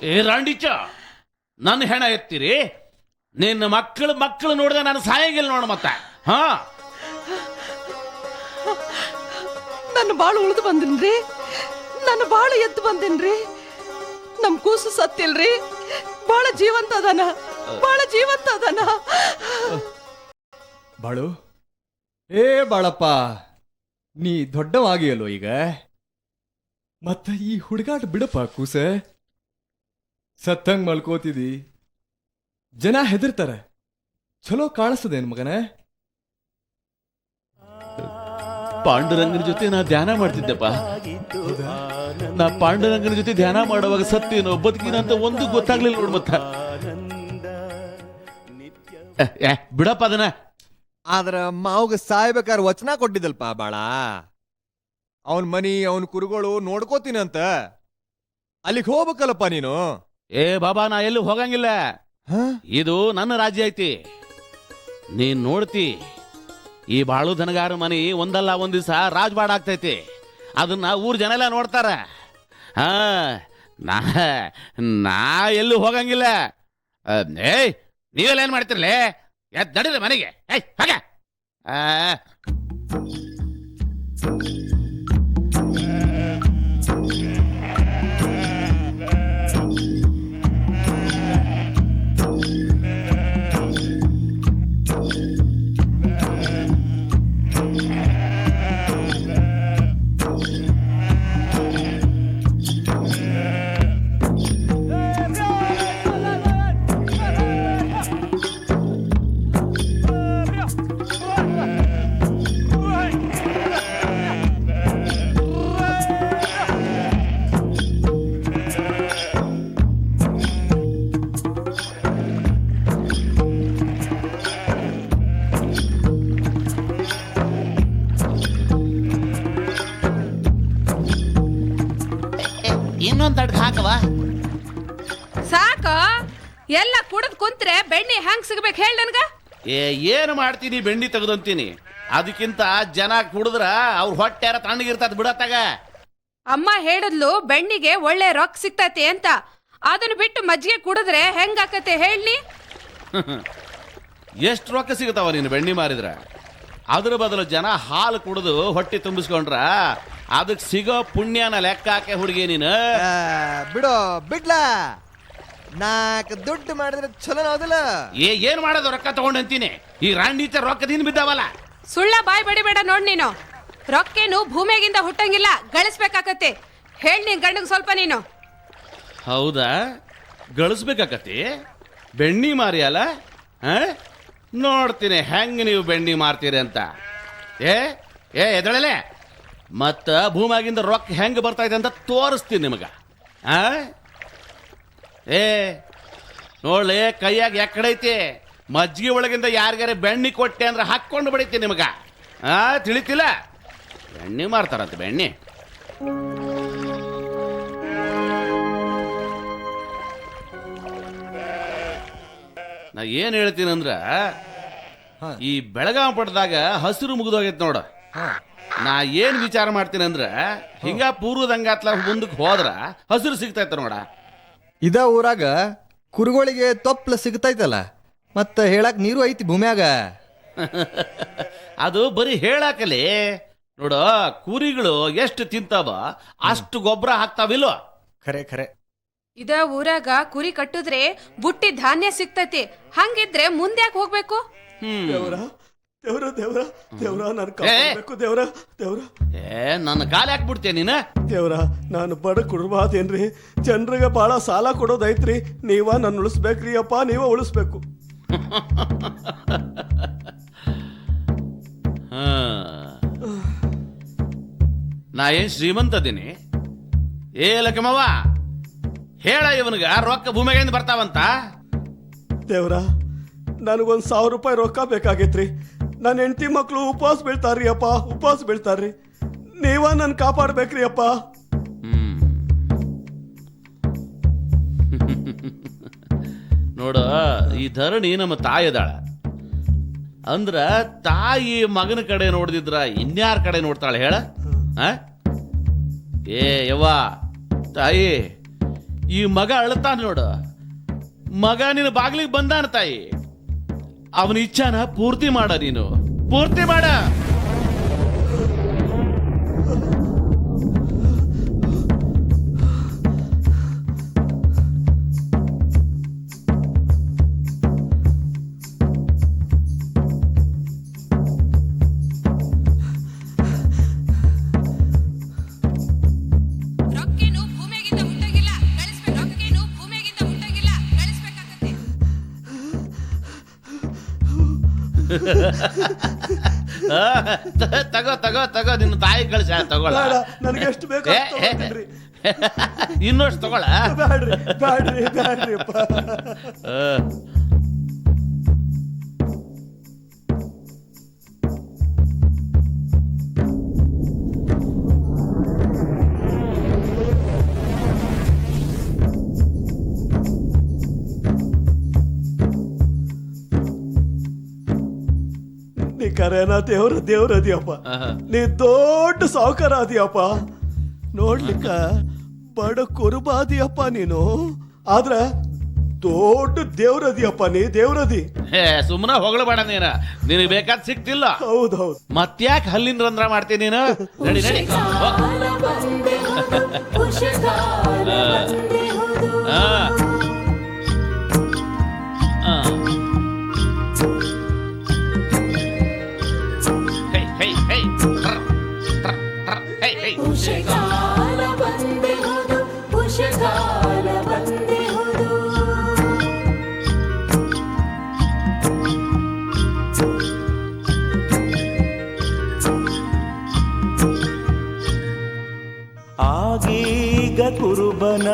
ಏ ರಾಂಡಿಚ ನನ್ನ ಹೆಣ ಎತ್ತೀರಿ ನಿನ್ನ ಮಕ್ಕಳು ನೋಡಿದ ನಾನು ಸಾಯಂಗಿಲ್ಲ ನೋಡ ಮತ್ತೆ ಹಾ ನನ್ನ ಬಾಳು ಉಳಿದು ಬಂದಿನ್ರಿ ನನ್ನ ಬಾಳು ಎದ್ದು ಬಂದಿನ್ರಿ ನಮ್ ಕೂಸು ಸತ್ತಿಲ್ರಿ ಬಾಳ ಜೀವಂತ ಅದಾನ ಬಾಳು ಏ ಬಾಳಪ್ಪ ನೀ ದೊಡ್ಡವಾಗಿಯಲ್ಲೋ ಈಗ ಮತ್ತ ಈ ಹುಡುಗಾಟ ಬಿಡಪ್ಪ ಕೂಸ ಸತ್ತಂಗ್ ಮಲ್ಕೋತಿದಿ ಜನ ಹೆದರ್ತಾರೆ ಚಲೋ ಕಾಣಿಸ್ತದೇನು ಮಗನೇ ಪಾಂಡುರಂಗನ ಜೊತೆ ನಾ ಧ್ಯಾನ ಮಾಡ್ತಿದ್ದೆಪ್ಪ. ನಾ ಪಾಂಡುರಂಗನ ಜೊತೆ ಧ್ಯಾನ ಮಾಡುವಾಗ ಸತ್ತೇನೋ ಬದುಕಿನ ಅಂತ ಒಂದು ಗೊತ್ತಾಗ್ಲಿಲ್ಲ ನೋಡ್ ಮತ್ತ. ಬಿಡಪ್ಪ ಅದನ್ನ. ಆದ್ರ ಮಾವುಗ ಸಾಯ್ಬೇಕಾದ್ರೆ ವಚನ ಕೊಟ್ಟಿದ್ದಲ್ಪ ಬಾಳ. ಅವನ್ ಮನಿ ಅವನ್ ಕುರುಗಳು ನೋಡ್ಕೋತೀನಂತ. ಅಲ್ಲಿಗೆ ಹೋಗ್ಬೇಕಲ್ಲಪ್ಪ ನೀನು. ಏ ಬಾಬಾ, ನಾ ಎಲ್ಲೂ ಹೋಗಂಗಿಲ್ಲ. ಇದು ನನ್ನ ರಾಜ್ಯ ಐತಿ. ನೀನ್ ನೋಡ್ತಿ, ಈ ಬಾಳು ದನಗಾರ ಮನಿ ಒಂದಲ್ಲ ಒಂದ್ ದಿವಸ ರಾಜ್ಬಾಡ್ ಆಗ್ತೈತಿ. ಅದನ್ನ ಊರ್ ಜನ ಎಲ್ಲ ನೋಡ್ತಾರ. ಹಾ, ನಾ ಎಲ್ಲೂ ಹೋಗಂಗಿಲ್ಲ. ಏಯ್, ನೀವೆಲ್ಲ ಏನ್ ಮಾಡ್ತಿರ್ಲೇ? ಎದ್ ನಡೀರಿ ಮನೆಗೆ. ಏಯ್ ಹಾಗ ಇನ್ನೊಂದ್ ತಡ್ಕ ಹಾಕವಾ? ಸಾಕ ಎಲ್ಲ ಕುಡದ್ ಕುಂತ್ರೆ ಬೆಣ್ಣೆ ಹ್ಯಾಂಗ್ ಸಿಗ್ಬೇಕು ಹೇಳ ನನ್ಗ. ಏನು ಮಾಡ್ತೀನಿ, ಬೆಂಡಿ ತೆಗೆದಂತೀನಿ. ಅದಕ್ಕಿಂತ ಜನ ಕುಡಿದ್ರ ಅವ್ರ ಹೊಟ್ಟೆ ತಣ್ಣಗಿರ್ತದ ಬಿಡತ್ತಾಗ. ಅಮ್ಮ ಹೇಳಿದ್ಲು ಬೆಣ್ಣಿಗೆ ಒಳ್ಳೆ ರೊಕ್ಕ ಸಿಗ್ತೈತಿ ಅಂತ. ಅದನ್ನ ಬಿಟ್ಟು ಮಜ್ಜಿಗೆ ಕುಡಿದ್ರೆ ಹೆಂಗ್ ಆಕತೆ ಹೇಳಿ. ಎಷ್ಟು ರೊಕ್ಕ ಸಿಗತಾವ ನೀನು ಬೆಣ್ಣಿ ಮಾರಿದ್ರ? ಅದ್ರ ಬದಲು ಜನ ಹಾಲು ಕುಡಿದು ಹೊಟ್ಟೆ ತುಂಬಿಸ್ಕೊಂಡ್ರ ಅದಕ್ಕೆ ಸಿಗೋ ಪುಣ್ಯನ ಲೆಕ್ಕ ಹಾಕೆ ಹುಡುಗಿ ನೀನು. ಬಿಡೋ ಬಿಡ್ಲಾ, ನಾಲ್ಕು ದುಡ್ಡು ಮಾಡಿದ್ರೆ ಚಲೋ ಹೌದಲ್ಲ. ಏನ್ ಮಾಡೋದು? ರೊಕ್ಕ ತಗೊಂಡಂತೀನಿ. ಈ ರಾಂಡೀತ ರೊಕ್ಕದಿಂದ ಬಿದ್ದಾವಲ್ಲ. ಸುಳ್ಳ ಬಾಯ್ ಬಡಿಬೇಡ ನೋಡ್ ನೀನು. ರೊಕ್ಕೇನು ಭೂಮಿಯಾಗಿಂದ ಹುಟ್ಟಂಗಿಲ್ಲ, ಗಳಿಸ್ಬೇಕಾಕತ್ತೆ. ಹೇಳಿ ನಿನ್ ಗಂಡಗ್ ಸ್ವಲ್ಪ ನೀನು. ಹೌದಾ, ಗಳಿಸ್ಬೇಕಾಕತಿ? ಬೆಣ್ಣಿ ಮಾರಿ ಅಲ್ಲ? ನೋಡ್ತೀನಿ ಹೆಂಗ್ ನೀವು ಬೆಣ್ಣಿ ಮಾರ್ತೀರಿ ಅಂತ. ಎದಳಲೆ ಮತ್ತ ಭೂಮಿಯಾಗಿಂದ ರೊಕ್ಕ ಹೆಂಗ್ ಬರ್ತಾ ಇದೆ ಅಂತ ತೋರಿಸ್ತೀನಿ ನಿಮಗ. ನೋಡ್ಲಿ, ಕೈಯಾಗ ಎಕ್ಕಡೈತಿ. ಮಜ್ಜಿಗೆ ಒಳಗಿಂದ ಯಾರಿಗಾರ ಬೆಣ್ಣಿ ಕೊಟ್ಟೆ ಅಂದ್ರೆ ಹಾಕ್ಕೊಂಡು ಬಿಡೈತಿ ನಿಮಗ. ತಿಳಿತಿಲ್ಲ? ಬೆಣ್ಣಿ ಮಾರ್ತಾರಂತ ಬೆಣ್ಣಿ. ನಾ ಏನ್ ಹೇಳ್ತೀನಿ ಅಂದ್ರ, ಈ ಬೆಳಗಾವಿ ಪಟ್ಟದಾಗ ಹಸಿರು ಮುಗಿದೋಗೈತಿ ನೋಡ. ನಾ ಏನ್ ವಿಚಾರ ಮಾಡ್ತೀನಿ ಅಂದ್ರ, ಹಿಂಗ ಪೂರ್ವದಂಗಾತ್ಲ ಮುಂದಕ್ಕೆ ಹೋದ್ರ ಹಸಿರು ಸಿಗ್ತೈತ ನೋಡ. ಇದ ಊರಾಗ ಕುರುಗಳಿಗೆ ತೊಪ್ಲ ಸಿಗ್ತೈತಲ್ಲ, ಮತ್ತ ಹೇಳಕ್ ನೀರು ಐತಿ ಭೂಮ್ಯಾಗ. ಅದು ಬರೀ ಹೇಳಾಕಲಿ ನೋಡ. ಕುರಿಗಳು ಎಷ್ಟು ತಿಂತಾವ ಅಷ್ಟು ಗೊಬ್ಬರ ಹಾಕ್ತಾವಿಲ್ವ? ಖರೆ ಖರೆ. ಇದ ಊರಾಗ ಕುರಿ ಕಟ್ಟಿದ್ರೆ ಬುಟ್ಟಿ ಧಾನ್ಯ ಸಿಗ್ತೈತಿ. ಹಂಗಿದ್ರೆ ಮುಂದೆ ಯಾಕೆ ಹೋಗ್ಬೇಕು? ದೇವ್ರ ದೇವ್ರ ದೇವ್ರ ದೇವ್ರ ನಾನು ಕಾಪಾಡ್ಬೇಕು. ದೇವ್ರ ದೇವ್ರ ನನ್ನ ಕಾಲ ಹಾಕ್ಬಿಡ್ತೇ ನೀನ. ದೇವ್ರ, ನಾನು ಬಡ ಕುಡ್ಬಾದೇನ್ರಿ. ಜನರಿಗೆ ಬಹಳ ಸಾಲ ಕೊಡೋದೈತ್ರಿ. ನೀವ ನನ್ನ ಉಳಿಸ್ಬೇಕ್ರಿ ಅಪ್ಪ, ನೀವ ಉಳಿಸ್ಬೇಕು. ನಾ ಏನ್ ಶ್ರೀಮಂತ ಅದೀನಿ? ಲಕ್ಕಮ್ಮವ್ವ, ಹೇಳ ಇವನಿಗ ರೊಕ್ಕ ಭೂಮಿಗಿಂದ ಬರ್ತಾವಂತ. ದೇವ್ರ, ನನಗೊಂದು 1,000 ರೂಪಾಯಿ ರೊಕ್ಕ ಬೇಕಾಗೈತ್ರಿ. ನನ್ನ ಹೆಂಡತಿ ಮಕ್ಳು ಉಪವಾಸ ಬೀಳ್ತಾರ್ರಿ ಅಪ್ಪ, ಉಪವಾಸ ಬೀಳ್ತಾರ್ರಿ. ನೀವ ನನ್ ಕಾಪಾಡ್ಬೇಕ್ರಿ ಅಪ್ಪ. ನೋಡ, ಈ ಧರಣಿ ನಮ್ಮ ತಾಯಿ ಅದಾಳ. ಅಂದ್ರ ತಾಯಿ ಮಗನ ಕಡೆ ನೋಡ್ದಿದ್ರ ಇನ್ಯಾರ ಕಡೆ ನೋಡ್ತಾಳೆ ಹೇಳ? ಯವ್ವ ತಾಯಿ, ಈ ಮಗ ಅಳ್ತಾನ ನೋಡು. ಮಗ ನಿನ್ನ ಬಾಗ್ಲಿಗೆ ಬಂದಾನ ತಾಯಿ. ಅವನ ಇಚ್ಛಾನ ಪೂರ್ತಿ ಮಾಡ, ನೀನು ಪೂರ್ತಿ ಮಾಡ. ತಗೋ ತಗೋ ತಗೋ, ನಿನ್ನ ತಾಯಿ ಕಳ್ಸ ತಗೊಳ. ಬೇಡ, ನನಗೆ ಎಷ್ಟು ಬೇಕು ಅಷ್ಟ್ ತಗೊಳ್ತೀನ್ರಿ. ಇನ್ನಷ್ಟು ತಗೊಳ. ಬ್ಯಾಡ್ರಿ ಬ್ಯಾಡ್ರಿ ಬ್ಯಾಡ್ರಿಪ್ಪ. ನೀ ಕರೆನ ದೇವ್ರದಿಯಪ್ಪ. ನೀ ದೊಡ್ಡ ಸಾವುಕಾರ ಅದಿಯಪ್ಪ. ನೋಡ್ಲಿಕ್ಕ ಬಡ ಕುರುಬಾದಿಯಪ್ಪ ನೀನು, ಆದ್ರ ದೊಡ್ಡ ದೇವ್ರದಿಯಪ್ಪ. ನೀ ದೇವ್ರದಿ. ಸುಮ್ಮನೆ ಹೊಗಳಬೇಡ ನೀನ, ನಿನಗೆ ಬೇಕಾದ್ ಸಿಕ್ತಿಲ್ಲ. ಹೌದೌದು. ಮತ್ತ್ಯಾಕೆ ಹಲ್ಲಿನ ರಂಧ್ರ ಮಾಡ್ತೀನಿ ನೀನು? ನಡಿ ನಡಿ. ಉಷಕಾಲ ಬಂದಿಹುದು, ಉಷಕಾಲ ಬಂದಿಹುದು. ಆಗೀಗ ಕುರುಬನ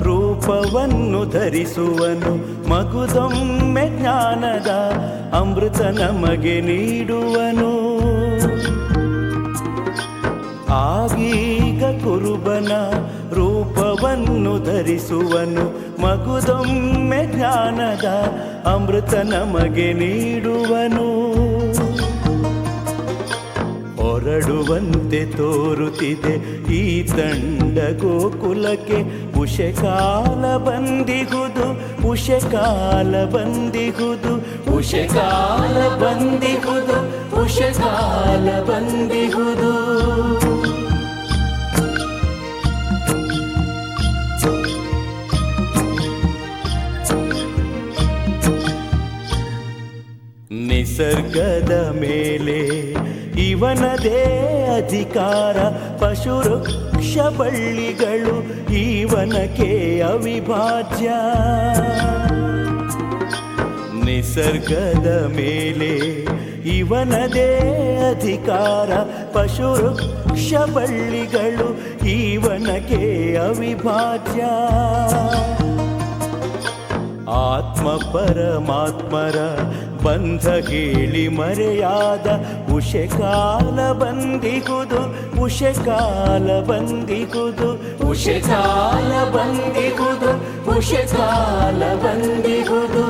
ರೂಪವನ್ನು ಧರಿಸುವನು, ಮಗುದೊಮ್ಮೆ ಜ್ಞಾನದ ಅಮೃತ ನಮಗೆ ನೀಡುವನು. ಆಗೀಗ ಕುರುಬನ ರೂಪವನ್ನು ಧರಿಸುವನು, ಮಗುದೊಮ್ಮೆ ಜ್ಞಾನದ ಅಮೃತ ನಮಗೆ ನೀಡುವನು. ಹೊರಡುವಂತೆ ತೋರುತ್ತಿದೆ ಈ ತಂಡ ಗೋಕುಲಕ್ಕೆ, ಉಷಕಾಲ ಬಂದಿಹುದು, ಉಷಕಾಲ ಬಂದಿಹುದು, ಉಷಕಾಲ ಬಂದಿಹುದು, ಉಷಕಾಲ ಬಂದಿಹುದು. ನಿಸರ್ಗದ ಮೇಲೆ ಇವನದೇ ಅಧಿಕಾರ, ಪಶು ವೃಕ್ಷ ಬಳ್ಳಿಗಳು ಇವನಕ್ಕೆ ಅವಿಭಾಜ್ಯ. ನಿಸರ್ಗದ ಮೇಲೆ ಇವನದೇ ಅಧಿಕಾರ, ಪಶು ವೃಕ್ಷ ಬಳ್ಳಿಗಳು ಇವನಕ್ಕೆ ಅವಿಭಾಜ್ಯ. ಆತ್ಮ ಪರಮಾತ್ಮರ ಬಂಧ ಕೇಳಿ ಮರೆಯಾದ, ಉಷಕಾಲ ಬಂದಿಹುದು, ಉಷಕಾಲ ಬಂದಿಹುದು, ಉಷಕಾಲ ಬಂದಿಹುದು, ಉಷಕಾಲ ಬಂದಿಹುದು.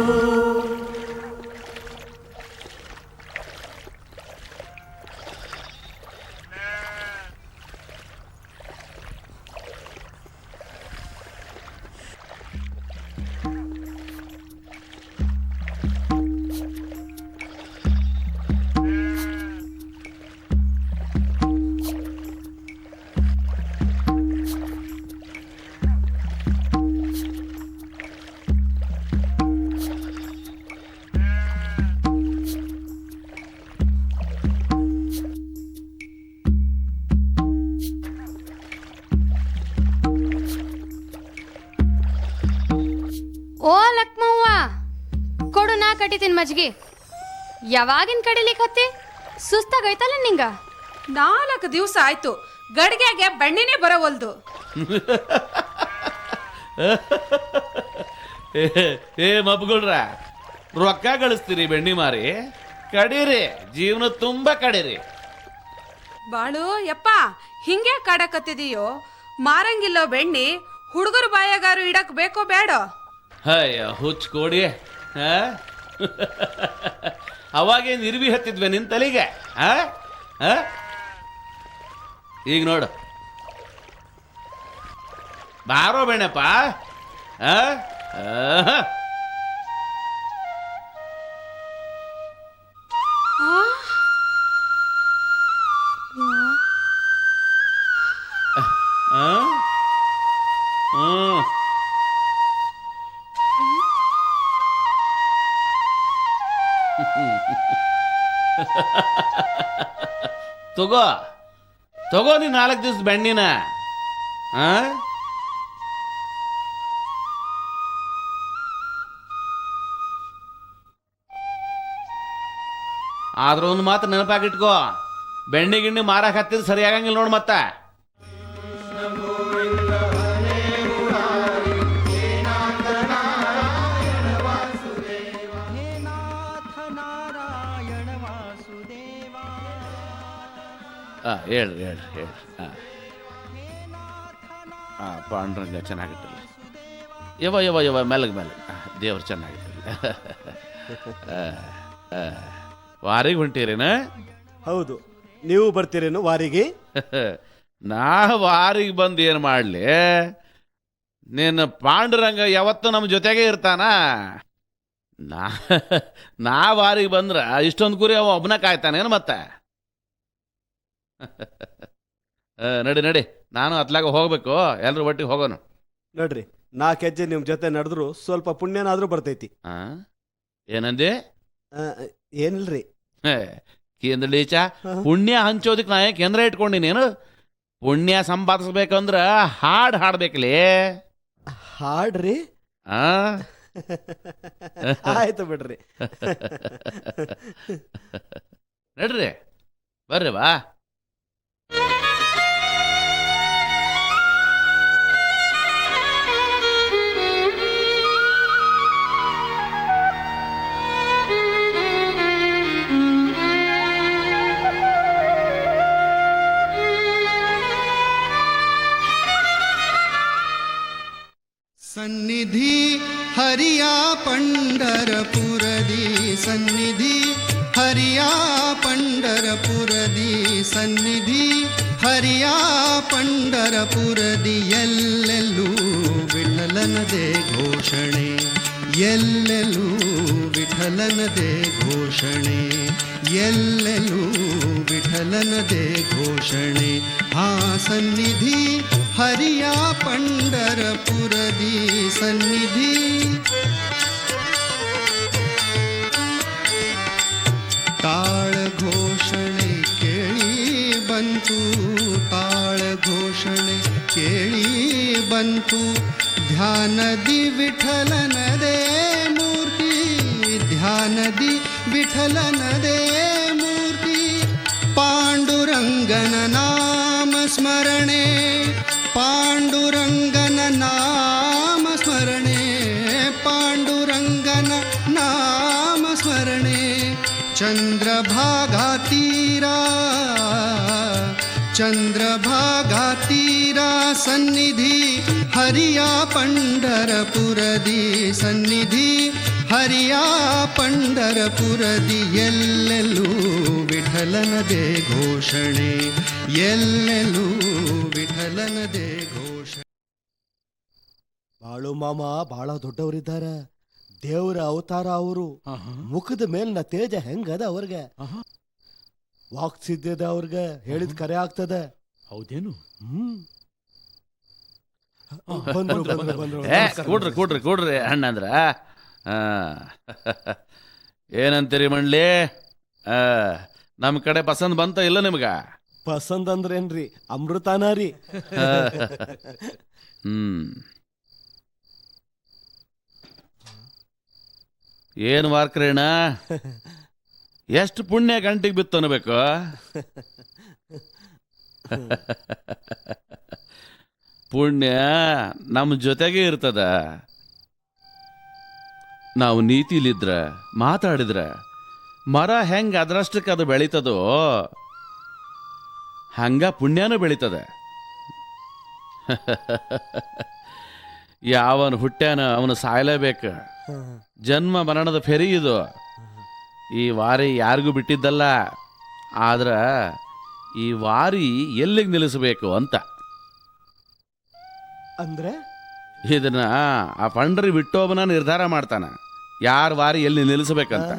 ಓ ಲಕ್ಮವ್ವ, ಕೊಡು ನಾ ಕಟ್ಟಿತೀನಿ ಮಜ್ಗಿ. ಯಾವಾಗಿನ ಕಡಿಲಿಕ್ಕೆ ಹತ್ತಿ? ಸುಸ್ತಾಗೈತಲ್ಲ ನಿಂಗ? 4 ದಿವಸ ಆಯ್ತು, ಗಡಿಗೆಗೆ ಬೆಣ್ಣೆನೇ ಬರವಲ್ದು. ಏ ಮಬ್ಗುಳ್ರ, ರೊಕ್ಕ ಗಳಿಸ್ತೀರಿ ಬೆಣ್ಣಿ ಮಾರಿ, ಕಡೀರಿ, ಜೀವನ ತುಂಬಾ ಕಡೀರಿ. ಬಾಳು ಯಪ್ಪ, ಹಿಂಗೆ ಕಾಡಕತ್ತಿದೀಯೋ? ಮಾರಂಗಿಲ್ಲೋ ಬೆಣ್ಣಿ, ಹುಡುಗರು ಬಾಯಾಗಾರು ಇಡಕ್ ಬೇಕೋ ಬೇಡ? ಅಯ್ಯ ಹುಚ್ಚ ಕೋಡಿ, ಅವಾಗೇನು ಇರ್ವಿ ಹತ್ತಿದ್ವೆ ನಿನ್ ತಲೆಗೆ? ಈಗ ನೋಡು, ಬಾರೋ ಬೇಣಪ್ಪ. ತಗೋ ತಗೋ, ನೀ 4 ದಿವಸ ಬೆಣ್ಣಿನ. ಆದ್ರ ಒಂದು ಮಾತು ನೆನಪಾಗಿಟ್ಕೋ, ಬೆಣ್ಣೆ ಗಿಣ್ಣಿ ಮಾರಕ್ ಹತ್ತಿದ್ ಸರಿಯಾಗಂಗಿಲ್ಲ ನೋಡ್ ಮತ್ತ. ಹೇಳ್ರಿ ಹೇಳ್ರಿ ಹೇಳ್ರಿ. ಪಾಂಡ್ರಂಗ ಚೆನ್ನಾಗಿಟ್ಟಿಲ್ಲ. ಯವ ಮೆಲ್ಲಗೆ ದೇವ್ರು ಚೆನ್ನಾಗಿಟ್ಟಿಲ್ಲ. ವಾರಿಗೆ ಹೊಂಟೀರೇನ? ಹೌದು, ನೀವು ಬರ್ತೀರೇನು ವಾರಿಗೆ? ನಾ ವಾರಿಗೆ ಬಂದು ಏನು ಮಾಡಲಿ? ನಿನ್ನ ಪಾಂಡುರಂಗ ಯಾವತ್ತೂ ನಮ್ಮ ಜೊತೆಗೆ ಇರ್ತಾನ. ನಾ ವಾರಿಗೆ ಬಂದ್ರ ಇಷ್ಟೊಂದು ಕುರಿ ಅವ ಒಬ್ಬನ ಕಾಯ್ತಾನೇನು ಮತ್ತೆ? ನಡಿ ನಡಿ, ನಾನು ಅತ್ಲಾಗ ಹೋಗ್ಬೇಕು, ಎಲ್ರು ಒಟ್ಟಿಗೆ ಹೋಗೋನು. ನೋಡ್ರಿ, 4 ಹೆಜ್ಜೆ ನಿಮ್ ಜೊತೆ ನಡೆದ್ರು ಸ್ವಲ್ಪ ಪುಣ್ಯನಾದ್ರೂ ಬರ್ತೈತಿ. ಏನಂದೆ? ಏನಿಲ್ರಿ. ಕೇಂದ್ರಡೀಚ, ಪುಣ್ಯ ಹಂಚೋದಕ್ಕೆ ನಾ ಕೇಂದ್ರ ಇಟ್ಕೊಂಡಿನೇನು? ಪುಣ್ಯ ಸಂಪಾದಿಸ್ಬೇಕಂದ್ರ ಹಾಡು ಹಾಡ್ಬೇಕಲೇ. ಹಾಡ್ರಿ? ಆಯ್ತು ಬಿಡ್ರಿ. ನಡ್ರಿ ಬರ್ರಿ ಬಾ. सन्निधि हरिया पंढरपुरदी, सन्निधि हरिया पंढरपुरदी, सन्निधि हरिया पंढरपुरदी. ಎಲ್ಲೆಲ್ಲೂ ವಿಠಲನದೇ ಘೋಷಣೆ, ಎಲ್ಲೆಲ್ಲೂ ವಿಠಲನದೇ ಘೋಷಣೆ, ಎಲ್ಲೆಲ್ಲೂ ವಿಠಲನದೇ ಘೋಷಣೆ. ಹಾ ಸನ್ನಿಧಿ ಹರಿಯ पंढरपुरदी, सन्निधि ತಾಳ ಘೋಷಣೆ ಕೇಳಿ ಬಂತು, ತಾಳ ಘೋಷಣೆ ಕೇಳಿ ಬಂತು. ಧ್ಯಾನದಿ ವಿಠಲನದೇ ಮೂರ್ತಿ, ಧ್ಯಾನದಿ ವಿಠಲನದೇ ಮೂರ್ತಿ. ಪಾಂಡುರಂಗನ ನಾಮ ಸ್ಮರಣೆ, ಪಾಂಡುರಂಗನ ನಾಮ ಸ್ಮರಣೆ, ಪಾಂಡುರಂಗನ ನಾಮ ಸ್ಮರಣೆ. ಚಂದ್ರಭಾಗಾ ತೀರ, ಚಂದ್ರಭಾಗಾ ತೀರ, ಸನ್ನಿಧಿ ಹರಿಯ पंढरपुरदी, ಸನ್ನಿಧಿ ಹರಿಯ पंढरपुरदी. ಎಲ್ಲೆಲ್ಲೂ ವಿಠಲನದೇ ಘೋಷಣೆ, ಎಲ್ಲೆಲ್ಲೂ ವಿಠಲನದೇ ಘೋಷಣೆ. ಬಾಳು ಮಾಮ ಬಹಳ ದೊಡ್ಡವರಿದ್ದಾರ, ದೇವರ ಅವತಾರ ಅವರು. ಮುಖದ ಮೇಲಿನ ತೇಜ ಹೆಂಗದ ಅವ್ರಿಗೆ, ವಾಕ್ಸಿದ್ಯದ ಅವ್ರಿಗೆ ಹೇಳಿದ್ ಕರೆ ಆಗ್ತದ. ಹೌದೇನು? ಕೂಡ್ರಿ ಕೂಡ್ರಿ ಕೂಡ್ರಿ ಅಣ್ಣಂದ್ರ. ಏನಂತೀರಿ ಮಂಡ್ಲಿ? ನಮ್ಮ ಕಡೆ ಪಸಂದ್ ಬಂತ ಇಲ್ಲ ನಿಮ್ಗ? ಪಸಂದ್ ಅಂದ್ರೇನ್ರಿ, ಅಮೃತಾನ ರೀ. ಏನು ವಾರ್ಕ್ರೇಣ, ಎಷ್ಟು ಪುಣ್ಯ ಗಂಟಿಗೆ ಬಿತ್ತು ಅನ್ಬೇಕು. ಪುಣ್ಯ ನಮ್ಮ ಜೊತೆಗೆ ಇರ್ತದ. ನಾವು ನೀತಿಲಿದ್ರ ಮಾತಾಡಿದ್ರ ಮರ ಹೆಂಗ ಅದರಷ್ಟಕ್ಕೆ ಅದು ಬೆಳೀತದೋ ಹಂಗ ಪುಣ್ಯನೂ ಬೆಳೀತದ. ಯಾವನು ಹುಟ್ಟ್ಯಾನ ಅವನು ಸಾಯಲೇಬೇಕು. ಜನ್ಮ ಮರಣದ ಫೆರಿ ಇದು. ಈ ವಾರಿ ಯಾರಿಗೂ ಬಿಟ್ಟಿದ್ದಲ್ಲ. ಆದ್ರ ಈ ವಾರಿ ಎಲ್ಲಿಗೆ ನಿಲ್ಲಿಸಬೇಕು ಅಂತ ಅಂದ್ರೆ ಇದನ್ನ ಆ ಪಂಡ್ರಿ ಬಿಟ್ಟೋಬನ ನಿರ್ಧಾರ ಮಾಡ್ತಾನ, ಯಾರ ವಾರಿ ಎಲ್ಲಿ ನಿಲ್ಲಿಸಬೇಕಂತ.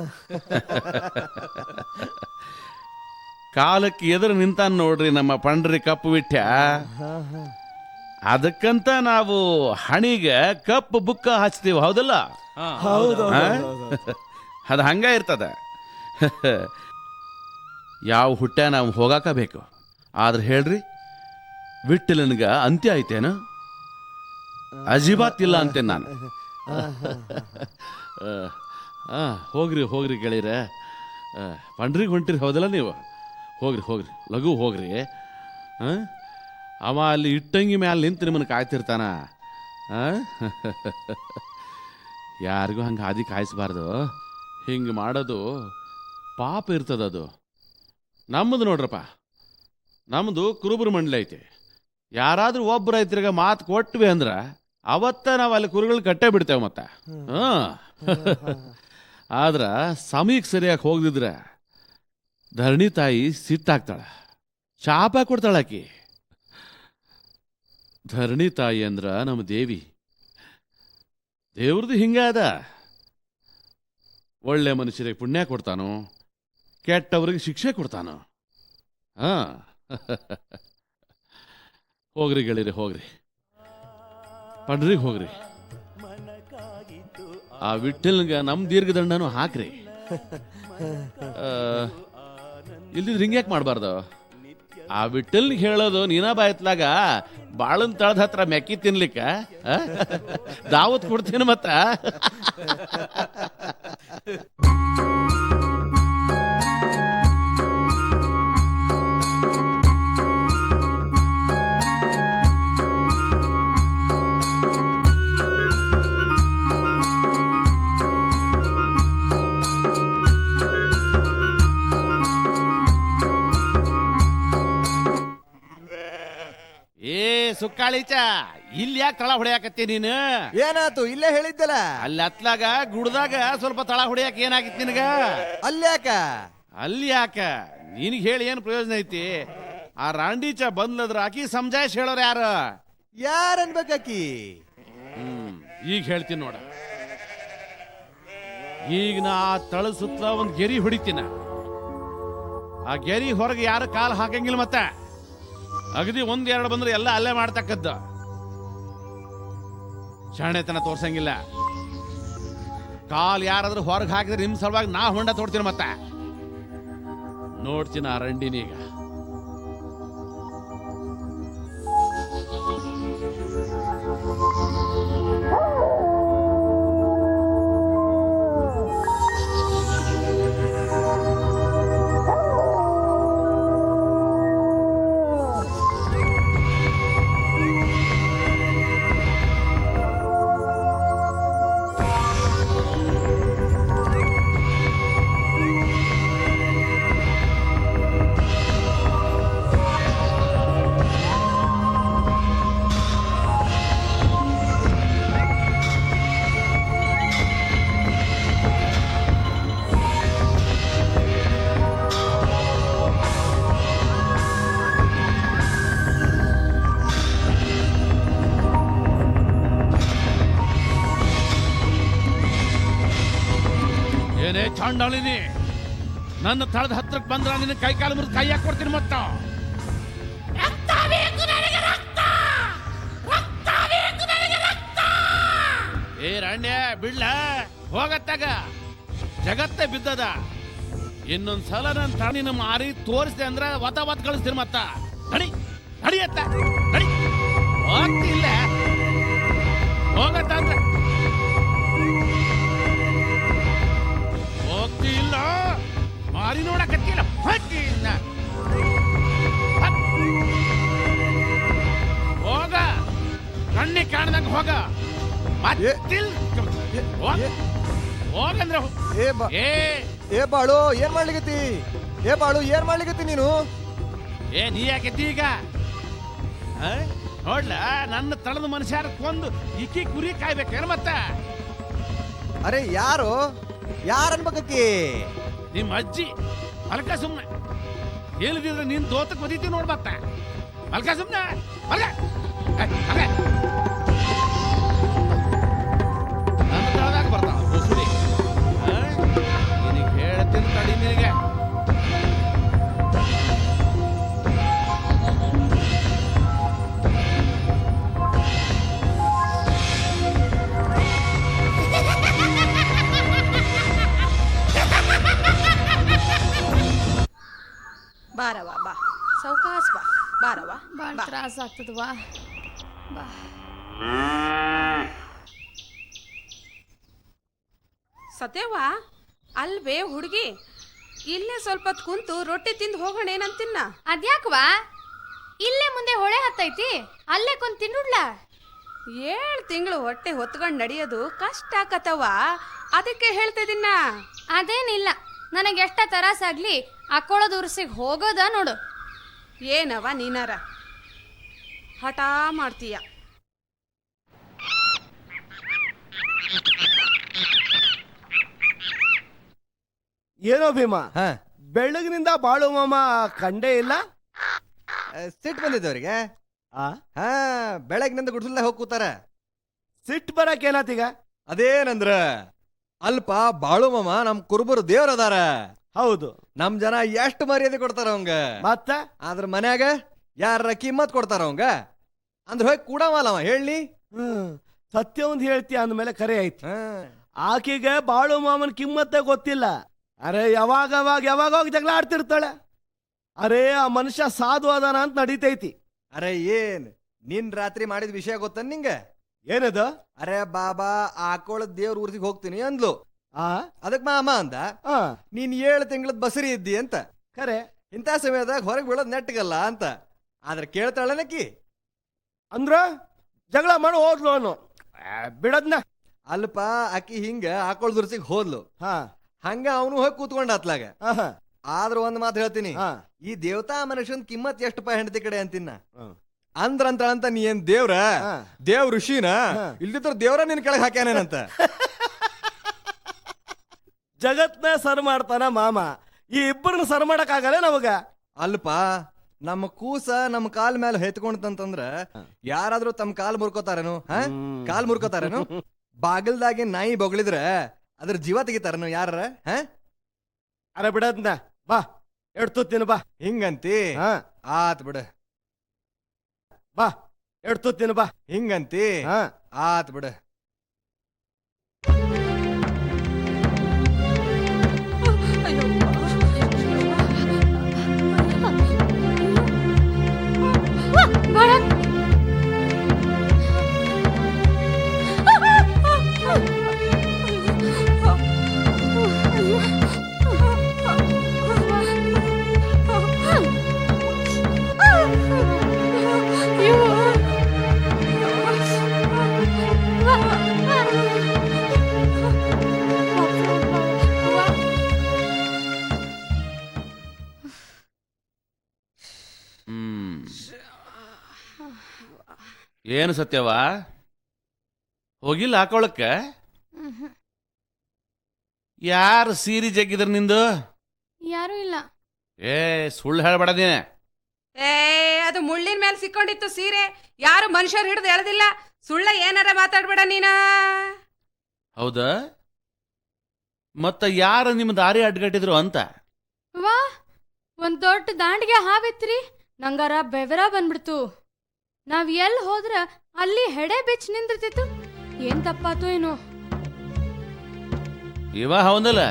ಕಾಲಕ್ಕೆ ಎದುರು ನಿಂತಾನ ನೋಡ್ರಿ ನಮ್ಮ ಪಂಡ್ರಿ ಕಪ್ಪು ಬಿಟ್ಟ. ಅದಕ್ಕಂತ ನಾವು ಹಣಿಗೆ ಕಪ್ಪು ಬುಕ್ಕ ಹಚ್ತೀವಿ, ಹೌದಲ್ಲ? ಅದು ಹಂಗ ಇರ್ತದ. ಯಾವ ಹುಟ್ಟ ನಾವು ಹೋಗಾಕ ಬೇಕು. ಆದ್ರೆ ಹೇಳ್ರಿ, ವಿಠಲನ್ಗ ಅಂತ್ಯ ಐತೇನು? ಅಜಿಬಾತ್ ಇಲ್ಲ ಅಂತೇನೆ ನಾನು. ಹೋಗ್ರಿ ಹೋಗ್ರಿ ಗೆಳೀರ, ಪಂಡ್ರಿಗೆ ಹೊಂಟಿರಿ ಹೌದಲ್ಲ ನೀವು? ಹೋಗ್ರಿ ಹೋಗ್ರಿ, ಲಘು ಹೋಗ್ರಿ. ಅವ ಅಲ್ಲಿ ಇಟ್ಟಂಗಿ ಮ್ಯಾಲೆ ನಿಂತು ನಿಮ್ಮನ್ನು ಕಾಯ್ತಿರ್ತಾನ. ಯಾರಿಗೂ ಹಂಗೆ ಹಾದಿ ಕಾಯಿಸ್ಬಾರ್ದು. ಹಿಂಗೆ ಮಾಡೋದು ಪಾಪ ಇರ್ತದದು. ನಮ್ಮದು ನೋಡ್ರಪ್ಪ, ನಮ್ಮದು ಕುರುಬರು ಮಂಡಳಿ ಐತಿ. ಯಾರಾದ್ರೂ ಒಬ್ಬ ರೈತರಿಗೆ ಮಾತು ಕೊಟ್ವಿ ಅಂದ್ರೆ ಅವತ್ತ ನಾವು ಅಲ್ಲಿ ಕುರುಗಳು ಕಟ್ಟೇ ಬಿಡ್ತೇವೆ ಮತ್ತೆ. ಆದ್ರೆ ಸಮಯಕ್ಕೆ ಸರಿಯಾಗಿ ಹೋಗದಿದ್ರೆ ಧರಣಿ ತಾಯಿ ಸಿಟ್ಟಾಗ್ತಾಳ, ಶಾಪ ಕೊಡ್ತಾಳಾಕಿ. ಧರಣಿ ತಾಯಿ ಅಂದ್ರ ನಮ್ಮ ದೇವಿ. ದೇವ್ರದ್ದು ಹಿಂಗ ಅದ. ಒಳ್ಳೆ ಮನುಷ್ಯರಿಗೆ ಪುಣ್ಯ ಕೊಡ್ತಾನೋ, ಕೆಟ್ಟವ್ರಿಗೆ ಶಿಕ್ಷೆ ಕೊಡ್ತಾನೋ. ಹೋಗ್ರಿ ಗೆಳಿರಿ, ಹೋಗ್ರಿ ಪಂಡ್ರಿಗೆ ಹೋಗ್ರಿ. ಆ ವಿಠಲ್ಗೆ ನಮ್ಮ ದೀರ್ಘದಂಡನೂ ಹಾಕ್ರಿ. ಇಲ್ದಿದ್ರೆ ಹಿಂಗ್ಯಾಕೆ ಮಾಡಬಾರ್ದು? ಆ ವಿಠಲ್ಗೆ ಹೇಳೋದು ನೀನಾ ಬಾಯತ್ಲಾಗ ಬಾಳನ್ ತಳದ ಹತ್ರ ಮೆಕ್ಕಿ ತಿನ್ಲಿಕ್ಕ ದಾವತ್ ಕೊಡ್ತೀನಿ ಮತ್ತ. ಸುಕ್ಕಾಳಿಚ, ಇಲ್ಲಿ ಯಾಕೆ ತಳ ಹೊಡೆಯಾಕತ್ತಿ ನೀನು? ಏನಾತು? ಇಲ್ಲೇ ಹೇಳಿದ್ದಲ್ಲ. ಅಲ್ಲಿ ಹತ್ಲಾಗ ಗುಡ್ದಾಗ ಸ್ವಲ್ಪ ತಳ ಹೊಡೆಯಾಕ ಏನಾಗಿತ್ತು ನಿನಗ? ಅಲ್ಲಿ ಯಾಕ ನಿನಗೆ ಹೇಳಿ ಏನು ಪ್ರಯೋಜನ ಐತಿ? ಆ ರಾಂಡೀಚ ಬಂದ್ಲದ್ರ ಆಕಿ ಸಮಜಾಯಿಸ್ ಹೇಳೋರು ಯಾರು? ಯಾರನ್ಬೇಕಾಕಿ? ಈಗ ಹೇಳ್ತೀನಿ ನೋಡ. ಈಗ ನಾ ಆ ತಳ ಸುತ್ತ ಒಂದು ಗೆರಿ ಹೊಡಿತೀನ. ಆ ಗೆರಿ ಹೊರಗೆ ಯಾರು ಕಾಲು ಹಾಕಂಗಿಲ್ಲ. ಮತ್ತೆ ಅಗದಿ ಒಂದೆರಡು ಬಂದ್ರೆ ಎಲ್ಲ ಅಲ್ಲೇ ಮಾಡ್ತಕ್ಕದ್ದು. ಶಾಣೆತನ ತೋರ್ಸಂಗಿಲ್ಲ. ಕಾಲ್ ಯಾರಾದ್ರೂ ಹೊರಗೆ ಹಾಕಿದ್ರೆ ನಿಮ್ ಸಲುವಾಗಿ ನಾ ಹೊಂಡ ತೋಡ್ತೀನಿ. ಮತ್ತೆ ನೋಡ್ತೀನಿ ಆ ರಂಡಿನೀಗ. ಏನೇ ಚಾಂಡಾಳಿನಿ, ನನ್ನ ತಳದ ಹತ್ರಕ್ಕೆ ಬಂದ್ರ ನಿನ್ನ ಕೈ ಕಾಲು ಮುರಿದು ಕೈ ಹಾಕೊಡ್ತೀನಿ. ಮತ್ತ ಏ ರಾಣ್ಯ ಬಿಡ್ಲ, ಹೋಗತ್ತಾಗ ಜಗತ್ತೇ ಬಿದ್ದದ. ಇನ್ನೊಂದ್ಸಲ ನನ್ನ ತಣಿನ ಮಾರಿ ತೋರಿಸಿದೆ ಅಂದ್ರೆ ಒತ್ತ ಕಳಿಸ್ತೀನಿ. ಮತ್ತ ನಡಿ ನಡಿಯತ್ತ, ನಡಿ ಹೋಗ್ತಿಲ್ಲ, ಹೋಗತ್ತ ಅಂದ್ರೆ ಹೋಗ್ತಿಲ್ಲ. ಮಾರಿ ನೋಡಕತ್ತಿಲ್ಲ, ಹೊಟ್ಟಿಲ್ಲ. ಹೋಗ, ಕಣ್ಣಿಗೆ ಕಾಣ್ದಂಗ ಹೋಗ. ಹೋಗಂದ್ರೆ ಏ ಬಾಳು, ಏನ್ ಮಾಡ್ಲಿಕತ್ತಿ? ಏ ಬಾಳು, ಏನ್ ಮಾಡ್ಲಿಕತ್ತಿ ನೀನು? ನೀ ಯಾಕೆತ್ತಿ ಈಗ? ನೋಡ್ಲ, ನನ್ನ ತಳದ ಮನುಷ್ಯರ ಕೊಂದು ಇಕ್ಕಿ ಕುರಿ ಕಾಯ್ಬೇಕೇನು? ಮತ್ತ ಅರೆ ಯಾರು ಅನ್ಬೇಕಿ? ನಿಮ್ಮ ಅಜ್ಜಿ. ಮಲ್ಕ ಸುಮ್ನೆ. ಹೇಳಿದ್ರೆ ನೀನ್ ದೋತಕ್ ಬದೀತಿ ನೋಡ್. ಮತ್ತ ಮಲ್ಕ ಸುಮ್ನೆ, ಮಲ್ಕ. ನನ್ನ ತಳದಾಗ ಬರ್ತಾವ ಹೊಸುಡಿ. ನಿನಗೆ ಹೇಳ್ತೀನಿ ತಡಿ. ನಿನಗೆ ಬಾರವಾ, ಬಾ ಸೌಕಾಸ್, ಬಾ ಬಾರವಾ. ಭಾಳ ತ್ರಾಸ ಆಗ್ತದವಾ. ಬಾ. ಸತ್ಯವಾ, ಅಲ್ವೇ ಹುಡುಗಿ, ಇಲ್ಲೇ ಸ್ವಲ್ಪ ಹೊತ್ತು ಕುಂತು ರೊಟ್ಟಿ ತಿಂದು ಹೋಗೋಣ ಏನಂತಿನ್ನ. ಅದ್ಯಾಕವಾ ಇಲ್ಲೇ ಮುಂದೆ ಹೊಳೆ ಹತ್ತೈತಿ, ಅಲ್ಲೇ ಕುಂತ್ ತಿನ್ನುಡ್ಲ. 7 ತಿಂಗಳು ಹೊಟ್ಟೆ ಹೊತ್ಕೊಂಡು ನಡೆಯೋದು ಕಷ್ಟ ಆಕತ್ತವ, ಅದಕ್ಕೆ ಹೇಳ್ತಿದ್ದೀನ. ಅದೇನಿಲ್ಲ, ನನಗೆ ಎಷ್ಟ ತರಾಸಾಗ್ಲಿ ಅಕ್ಕೊಳ್ಳೋದು ಉರ್ಸಿಗೆ ಹೋಗೋದ ನೋಡು. ಏನವ ನೀನಾರ ಹಠ ಮಾಡ್ತೀಯ. ಏನೋ ಭೀಮಾ, ಹಾ ಬೆಳಗಿನಿಂದ ಬಾಳು ಮಾಮ ಕಂಡೇ ಇಲ್ಲ. ಸಿಟ್ಟು ಬಂದಿದ್ದೆ ಅವರಿಗೆ. ಆ ಹಾ ಬೆಳಗ್ನಿಂದ ಗುಡ್ಸಲ್ದ ಹೋಗಿ ಕೂತಾರ. ಸಿಟ್ಟು ಬರಕ್ ಏನಾತೀಗ? ಅದೇನಂದ್ರ ಅಲ್ಪ ಬಾಳು ಮಾಮ ನಮ್ ಕುರುಬರು ದೇವ್ರದಾರ. ಹೌದು, ನಮ್ ಜನ ಎಷ್ಟು ಮರ್ಯಾದೆ ಕೊಡ್ತಾರ ಅವಂಗ. ಮತ್ತ ಆದ್ರ ಮನ್ಯಾಗ ಯಾರ ಕಿಮ್ಮತ್ ಕೊಡ್ತಾರ ಅವಂಗ ಅಂದ್ರೆ ಹೋಗಿ ಕೂಡವಲ್ಲ ಹೇಳಿ. ಸತ್ಯ ಒಂದ್ ಹೇಳ್ತೀಯ ಅಂದ್ಮೇಲೆ ಕರೆ ಐತಿ. ಆಕೆಗೆ ಬಾಳು ಮಾಮನ್ ಕಿಮ್ಮತ್ತೆ ಗೊತ್ತಿಲ್ಲ. ಅರೆ ಯಾವಾಗ ಜಗಳ ಆಡ್ತಿರ್ತಾಳೆ. ಅರೆ ಆ ಮನುಷ್ಯ ಸಾಧು ಅದಾನ ಅಂತ ನಡೀತೈತಿ. ಅರೆ ಏನ್ ನಿನ್ ರಾತ್ರಿ ಮಾಡಿದ ವಿಷಯ ಗೊತ್ತ ನಿಂಗ? ಏನದು? ಅರೆ ಬಾಬಾ ಆಕೋಳ ದೇವ್ರ ಊರ್ಸಿಗೆ ಹೋಗ್ತೀನಿ ಅಂದ್ಲು. ಅದಕ್ ಮಾಮ ಅಂದ ನೀನ್ 7 ತಿಂಗಳದ ಬಸರಿ ಇದ್ದಿ ಅಂತ. ಖರೆ ಇಂಥ ಸಮಯದಾಗ ಹೊರಗೆ ಬೀಳೋದ್ ನೆಟ್ಟಗಲ್ಲ ಅಂತ. ಆದ್ರೆ ಕೇಳ್ತಾಳನಕಿ ಅಂದ್ರ ಜಗಳ ಮಾಡಿ ಹೋದ್ಲು ಅವನು ಬಿಡದ್ನ. ಅಲ್ಪ ಅಕ್ಕಿ ಹಿಂಗ ಆಕೋಳ ದುರ್ಸಿಗೆ ಹೋದ್ಲು. ಹಂಗ ಅವನು ಹೋಗಿ ಕೂತ್ಕೊಂಡ ಅತ್ಲಾಗ. ಆದ್ರ ಒಂದ್ ಮಾತು ಹೇಳ್ತೀನಿ, ಈ ದೇವತಾ ಮನುಷ್ಯನ್ ಕಿಮ್ಮತ್ ಎಷ್ಟಪ್ಪ ಹೆಂಡತಿ ಕಡೆ ಅಂತಿನ್ನ. ಅಂದ್ರಂತ ನೀ ಏನ್ ದೇವ್ ಋಷಿನ ಇಲ್ದಿದ್ರ ದೇವ್ರ ನಿನ್ ಕೆಳಗ್ ಹಾಕ್ಯಾನೇನಂತ. ಜಗತ್ನ ಸರ್ ಮಾಡ್ತಾನ ಮಾಮ, ಈ ಇಬ್ಬರನ್ನ ಸರ್ ಮಾಡಕ್ ಆಗಲ್ಲ ನಮಗ. ಅಲ್ಪ ನಮ್ಮ ಕೂಸ ನಮ್ಮ ಕಾಲ್ ಮೇಲೆ ಹೆತ್ಕೊಂಡಂತಂದ್ರ ಯಾರಾದ್ರೂ ತಮ್ಮ ಕಾಲ್ ಮುರ್ಕೋತಾರೇನು? ಕಾಲ್ ಮುರ್ಕೋತಾರೇನು? ಬಾಗಿಲ್ದಾಗೆ ನಾಯಿ ಬೊಗಳಿದ್ರ ಅದ್ರ ಜೀವ ತೆಗಿತಾರನು ಯಾರ? ಅರೆ ಬಿಡದ್ನ, ಬಾ ಎಡ್ತುತ್ತೀನಿ ಬಾ. ಹಿಂಗಂತಿ? ಆತ್ ಬಿಡ. ಬಾ ಎಡ್ತುತ್ತೀನಿ ಬಾ. ಹಿಂಗಂತಿ? ಆತ್ ಬಿಡ. ಏನು ಸತ್ಯವ ಹೋಗಿಲ್ಲ ಹಾಕೊಳಕ್ಕ? ಯಾರು ಸೀರೆ ಜಗ್ಗಿದ್ರ ನಿಂದು? ಯಾರು ಇಲ್ಲ. ಸುಳ್ಳು ಹೇಳ್ಬೇಡದೇನೆ. ಅದು ಮುಳ್ಳಿನ ಮೇಲೆ ಸಿಕ್ಕೊಂಡಿತ್ತು ಸೀರೆ, ಯಾರು ಮನುಷ್ಯರು ಹಿಡಿದು ಎಳೆದಿಲ್ಲ. ಸುಳ್ಳ ಏನಾರ ಮಾತಾಡ್ಬೇಡ ನೀನ. ಹೌದಾ? ಮತ್ತ ಯಾರು ನಿಮ್ ದಾರಿ ಅಡ್ಗಟ್ಟಿದ್ರು ಅಂತ? ವಾ, ಒಂದ್ ದೊಡ್ಡ ದಾಂಡಿಗೆ ಹಾವಿತ್ರಿ. ನಂಗಾರ ಬೆವರ ಬಂದ್ಬಿಡ್ತು. ನಾವ್ ಎಲ್ಲಿ ಹೋದ್ರ ಅಲ್ಲಿ ಹೆಡೆ ಬೆಚ್ಚ ನಿಂದಿರ್ತಿತ್ತು. ಏನ್ ತಪ್ಪಾತು ಏನೋ. ಇವ ಹೌದಲ್ಲ?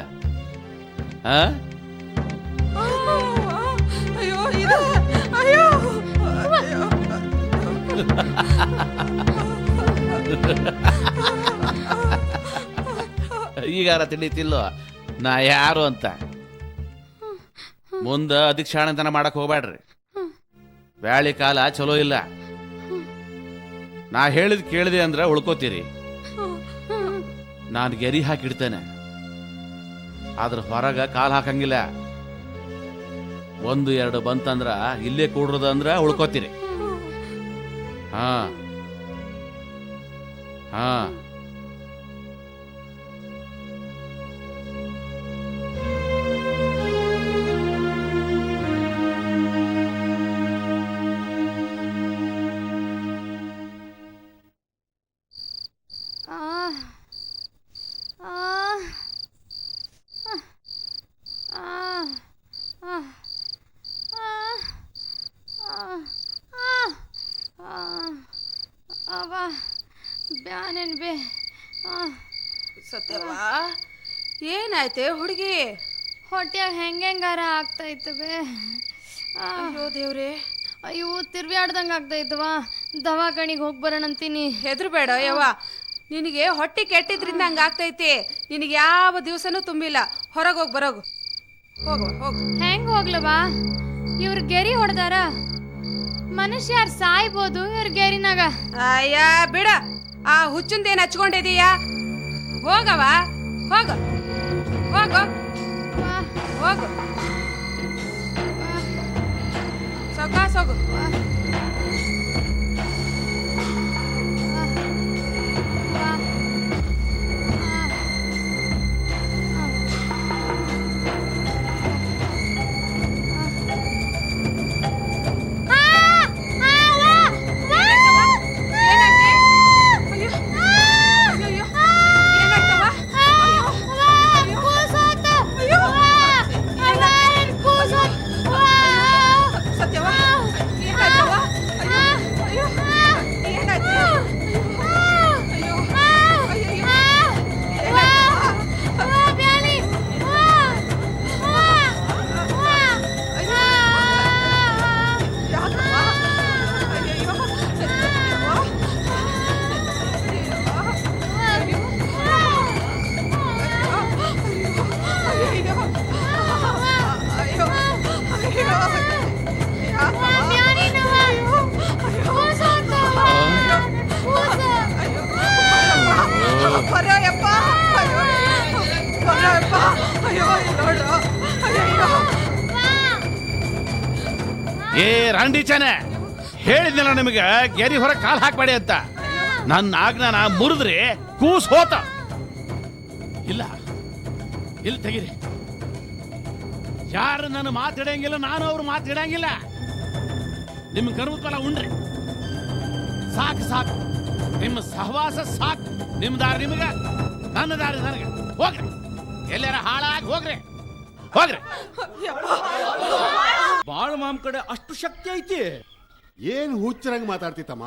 ಈಗಾರ ತಿಳಿತಿಲ್ಲೋ ನಾ ಯಾರು ಅಂತ. ಮುಂದ ಅಧಿಕ್ಷಾಣತನ ಮಾಡಕ್ ಹೋಗ್ಬ್ಯಾಡ್ರಿ. ಬ್ಯಾಳಿ ಕಾಲ ಚಲೋ ಇಲ್ಲ. ನಾ ಹೇಳಿದ್ ಕೇಳಿದೆ ಅಂದ್ರ ಉಳ್ಕೋತೀರಿ. ನಾನು ಗೆರಿ ಹಾಕಿಡ್ತೇನೆ, ಆದ್ರ ಹೊರಗ ಕಾಲ್ ಹಾಕಂಗಿಲ್ಲ. 1-2 ಬಂತಂದ್ರ ಇಲ್ಲೇ ಕೂಡ್ರದ ಅಂದ್ರ ಉಳ್ಕೋತೀರಿ. ಹಾ ಹಾ ಬ್ಯಾನೇನ್ ಬೇ. ಸತ್ಯವಾ ಏನಾಯ್ತೆ ಹುಡುಗಿ? ಹೊಟ್ಯಾಗ ಹೆಂಗಾರ ಆಗ್ತೈತೆ ಬೇ. ಅಯ್ಯೋ ದೇವ್ರೆ, ಅಯ್ಯೋ ತಿರ್ವ್ಯಾಡ್ದಂಗ ಆಗ್ತೈತವಾ. ದವಾಖಾನಿಗೆ ಹೋಗಿ ಬರೋಣ ಅಂತೀನಿ. ಹೆದರ್ಬೇಡ ಯವ್ವ, ನಿನಗೆ ಹೊಟ್ಟೆ ಕೆಟ್ಟಿದ್ರಿಂದ ಹಂಗ ಆಗ್ತೈತಿ. ನಿನಗೆ ಯಾವ ದಿವಸನೂ ತುಂಬಿಲ್ಲ. ಹೊರಗೆ ಹೋಗಿ ಬರೋಗು. ಹೋಗವ ಹೋಗು. ಹೆಂಗ್ ಹೋಗ್ಲವಾ? ಇವ್ರ ಗೆರಿ ಹೊಡೆದಾರ. ಮನುಷ್ಯರ್ ಸಾಯ್ಬೋದು ಇವ್ರ ಗೆರಿನಾಗ. ಅಯ್ಯ ಬಿಡ, ಆ ಹುಚ್ಚುಂದೇನ್ ಹಚ್ಕೊಂಡಿದೀಯ? ಹೋಗವ ಹೋಗು ಹೋಗು ಹೋಗು, ಸೌಕಾಸ್ ಹೋಗು. ಏ ರಾಂಡಿಚಾನೆ, ಹೇಳಿದ್ನಲ್ಲ ನಿಮಗೆ ಗೆರಿ ಹೊರ ಕಾಲ್ ಹಾಕ್ಬೇಡಿ ಅಂತ. ನನ್ನ ಆಜ್ಞಾನ ಮುರಿದ್ರಿ ಕೂಸ್ ಹೋತ. ಇಲ್ಲ ಇಲ್ಲಿ ತೆಗೀರಿ. ಯಾರು ನನ್ನ ಮಾತಾಡಂಗಿಲ್ಲ, ನಾನು ಅವ್ರು ಮಾತಾಡಂಗಿಲ್ಲ. ನಿಮ್ ಗರ್ವದ ಫಲ ಉಂಡ್ರಿ. ಸಾಕು ಸಾಕು, ನಿಮ್ಮ ಸಹವಾಸ ಸಾಕು. ನಿಮ್ ದಾರಿ ನಿಮಗ, ನನ್ನ ದಾರಿ ನನಗೆ. ಹೋಗ್ರಿ, ಎಲ್ಲಾರ ಹಾಳಾಗಿ ಹೋಗ್ರಿ ಹೋಗ್ರಿ. ಬಾಳ ಮಾಮ್ ಕಡೆ ಅಷ್ಟು ಶಕ್ತಿ ಐತಿ? ಏನ್ ಹುಚ್ಚರಂಗ್ ಮಾತಾಡ್ತಿತ್ತಮ್ಮ.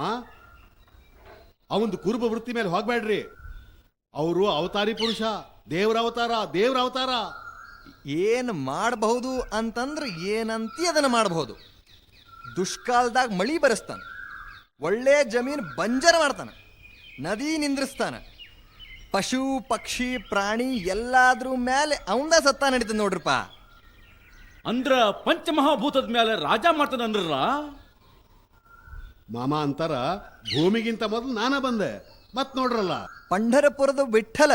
ಅವಂದು ಕುರುಬ ವೃತ್ತಿ ಮೇಲೆ ಹೋಗ್ಬೇಡ್ರಿ. ಅವರು ಅವತಾರಿ ಪುರುಷ, ದೇವ್ರ ಅವತಾರ. ಏನು ಮಾಡಬಹುದು ಅಂತಂದ್ರೆ ಏನಂತಿ ಅದನ್ನ ಮಾಡಬಹುದು. ದುಷ್ಕಾಲದಾಗ ಮಳಿ ಬರೆಸ್ತಾನ, ಒಳ್ಳೆ ಜಮೀನು ಬಂಜರ ಮಾಡ್ತಾನ, ನದಿ ನಿಂದ್ರಿಸ್ತಾನ, ಪಶು ಪಕ್ಷಿ ಪ್ರಾಣಿ ಎಲ್ಲಾದ್ರ ಮೇಲೆ ಅವಂದ ಸತ್ತ ನಡೀತದ ನೋಡ್ರಪ್ಪ. ಅಂದ್ರ ಪಂಚಮಹಾಭೂತದ ಮೇಲೆ ರಾಜ ಮಾಡ್ತಾನ ಅಂದ್ರಲ್ಲ ಮಾಮ ಅಂತಾರ, ಭೂಮಿಗಿಂತ ಮೊದಲು ನಾನ ಬಂದೆ. ಮತ್ ನೋಡ್ರಲ್ಲ, ಪಂಢರಪುರದ ವಿಠ್ಠಲ,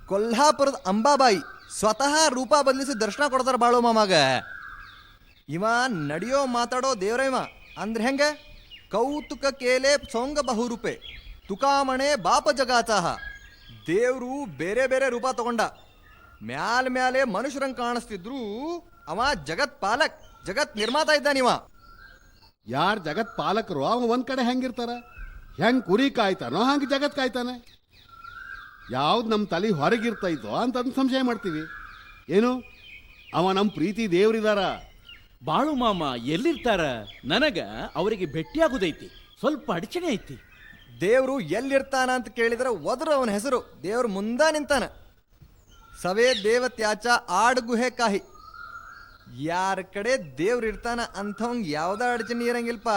ಕೊಲ್ಹಾಪುರದ ಅಂಬಾಬಾಯಿ ಸ್ವತಃ ರೂಪ ಬದಲಿಸಿ ದರ್ಶನ ಕೊಡ್ತಾರ ಬಾಳೋ ಮಾಮಾಗ. ಇವ ನಡೆಯೋ ಮಾತಾಡೋ ದೇವ್ರ ಇವ. ಅಂದ್ರೆ ಹೆಂಗ? ಕೌತುಕ ಕೇಲೆ ಸೊಂಗ ಬಹುರೂಪೆ ತುಕಾಮಣೆ ಬಾಪ ಜಗಾಚಾಹ. ದೇವ್ರು ಬೇರೆ ಬೇರೆ ರೂಪ ತಗೊಂಡ. ಮ್ಯಾಲೆ ಮನುಷ್ಯರಂಗ್ ಕಾಣಿಸ್ತಿದ್ರು ಅವ ಜಗತ್ ಪಾಲಕ್, ಜಗತ್ ನಿರ್ಮಾತ ಇದ್ದಾನಿವ. ಯಾರ್ ಜಗತ್ ಪಾಲಕರು ಅವ ಒಂದ್ ಕಡೆ ಹೆಂಗಿರ್ತಾರ? ಹೆಂಗ್ ಕುರಿ ಕಾಯ್ತಾನೋ ಹಂಗ ಜಗತ್ ಕಾಯ್ತಾನೆ. ಯಾವ್ದು ನಮ್ಮ ತಲೆ ಹೊರಗಿರ್ತೈತೋ ಅಂತಂದು ಸಂಶಯ ಮಾಡ್ತೀವಿ. ಏನು ಅವ ನಮ್ಮ ಪ್ರೀತಿ ದೇವ್ರಿದಾರ. ಬಾಳು ಮಾಮ ಎಲ್ಲಿರ್ತಾರ? ನನಗ ಅವರಿಗೆ ಭೇಟಿಯಾಗುದೈತಿ, ಸ್ವಲ್ಪ ಅಡಚಣೆ ಐತಿ. ದೇವ್ರು ಎಲ್ಲಿರ್ತಾನ ಅಂತ ಕೇಳಿದ್ರೆ ಒದ್ರು ಅವನ ಹೆಸರು. ದೇವ್ರು ಮುಂದ ನಿಂತಾನ. ಸವೇ ದೇವತ್ಯಾಚ ಆಡ್ ಗುಹೆ ಕಾಹಿ. ಯಾರ ಕಡೆ ದೇವ್ರು ಇರ್ತಾನ ಅಂಥವಂಗ್ ಯಾವ್ದ ಅಡಚಣೆ ಇರಂಗಿಲ್ಪ.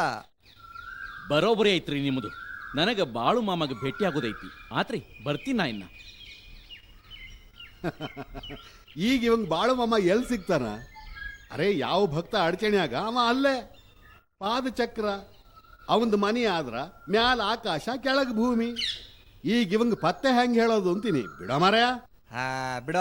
ಬರೋಬ್ಬರಿ ಐತ್ರಿ ನಿಮ್ಮದು. ನನಗ ಬಾಳು ಮಾಮಗ ಭೇಟಿಯಾಗುದೈತಿ. ಆತ್ರಿ ಬರ್ತೀನಿ ನಾ ಇನ್ನ. ಈಗ ಇವಂಗ್ ಬಾಳು ಮಾಮ ಎಲ್ಲಿ ಸಿಗ್ತಾನ? ಅರೆ ಯಾವ ಭಕ್ತ ಅಡಚಣೆಯಾಗ ಅವ ಅಲ್ಲೇ. ಪಾದಚಕ್ರ ಅವಂದು ಮನಿ ಆದ್ರ ಮ್ಯಾಲ ಆಕಾಶ ಕೆಳಗ್ ಭೂಮಿ. ಈಗ ಇವಂಗ್ ಪತ್ತೆ ಹೆಂಗ್ ಹೇಳೋದು ಅಂತೀನಿ. ಬಿಡ ಮಾರಾಯ. ಬಿಡ.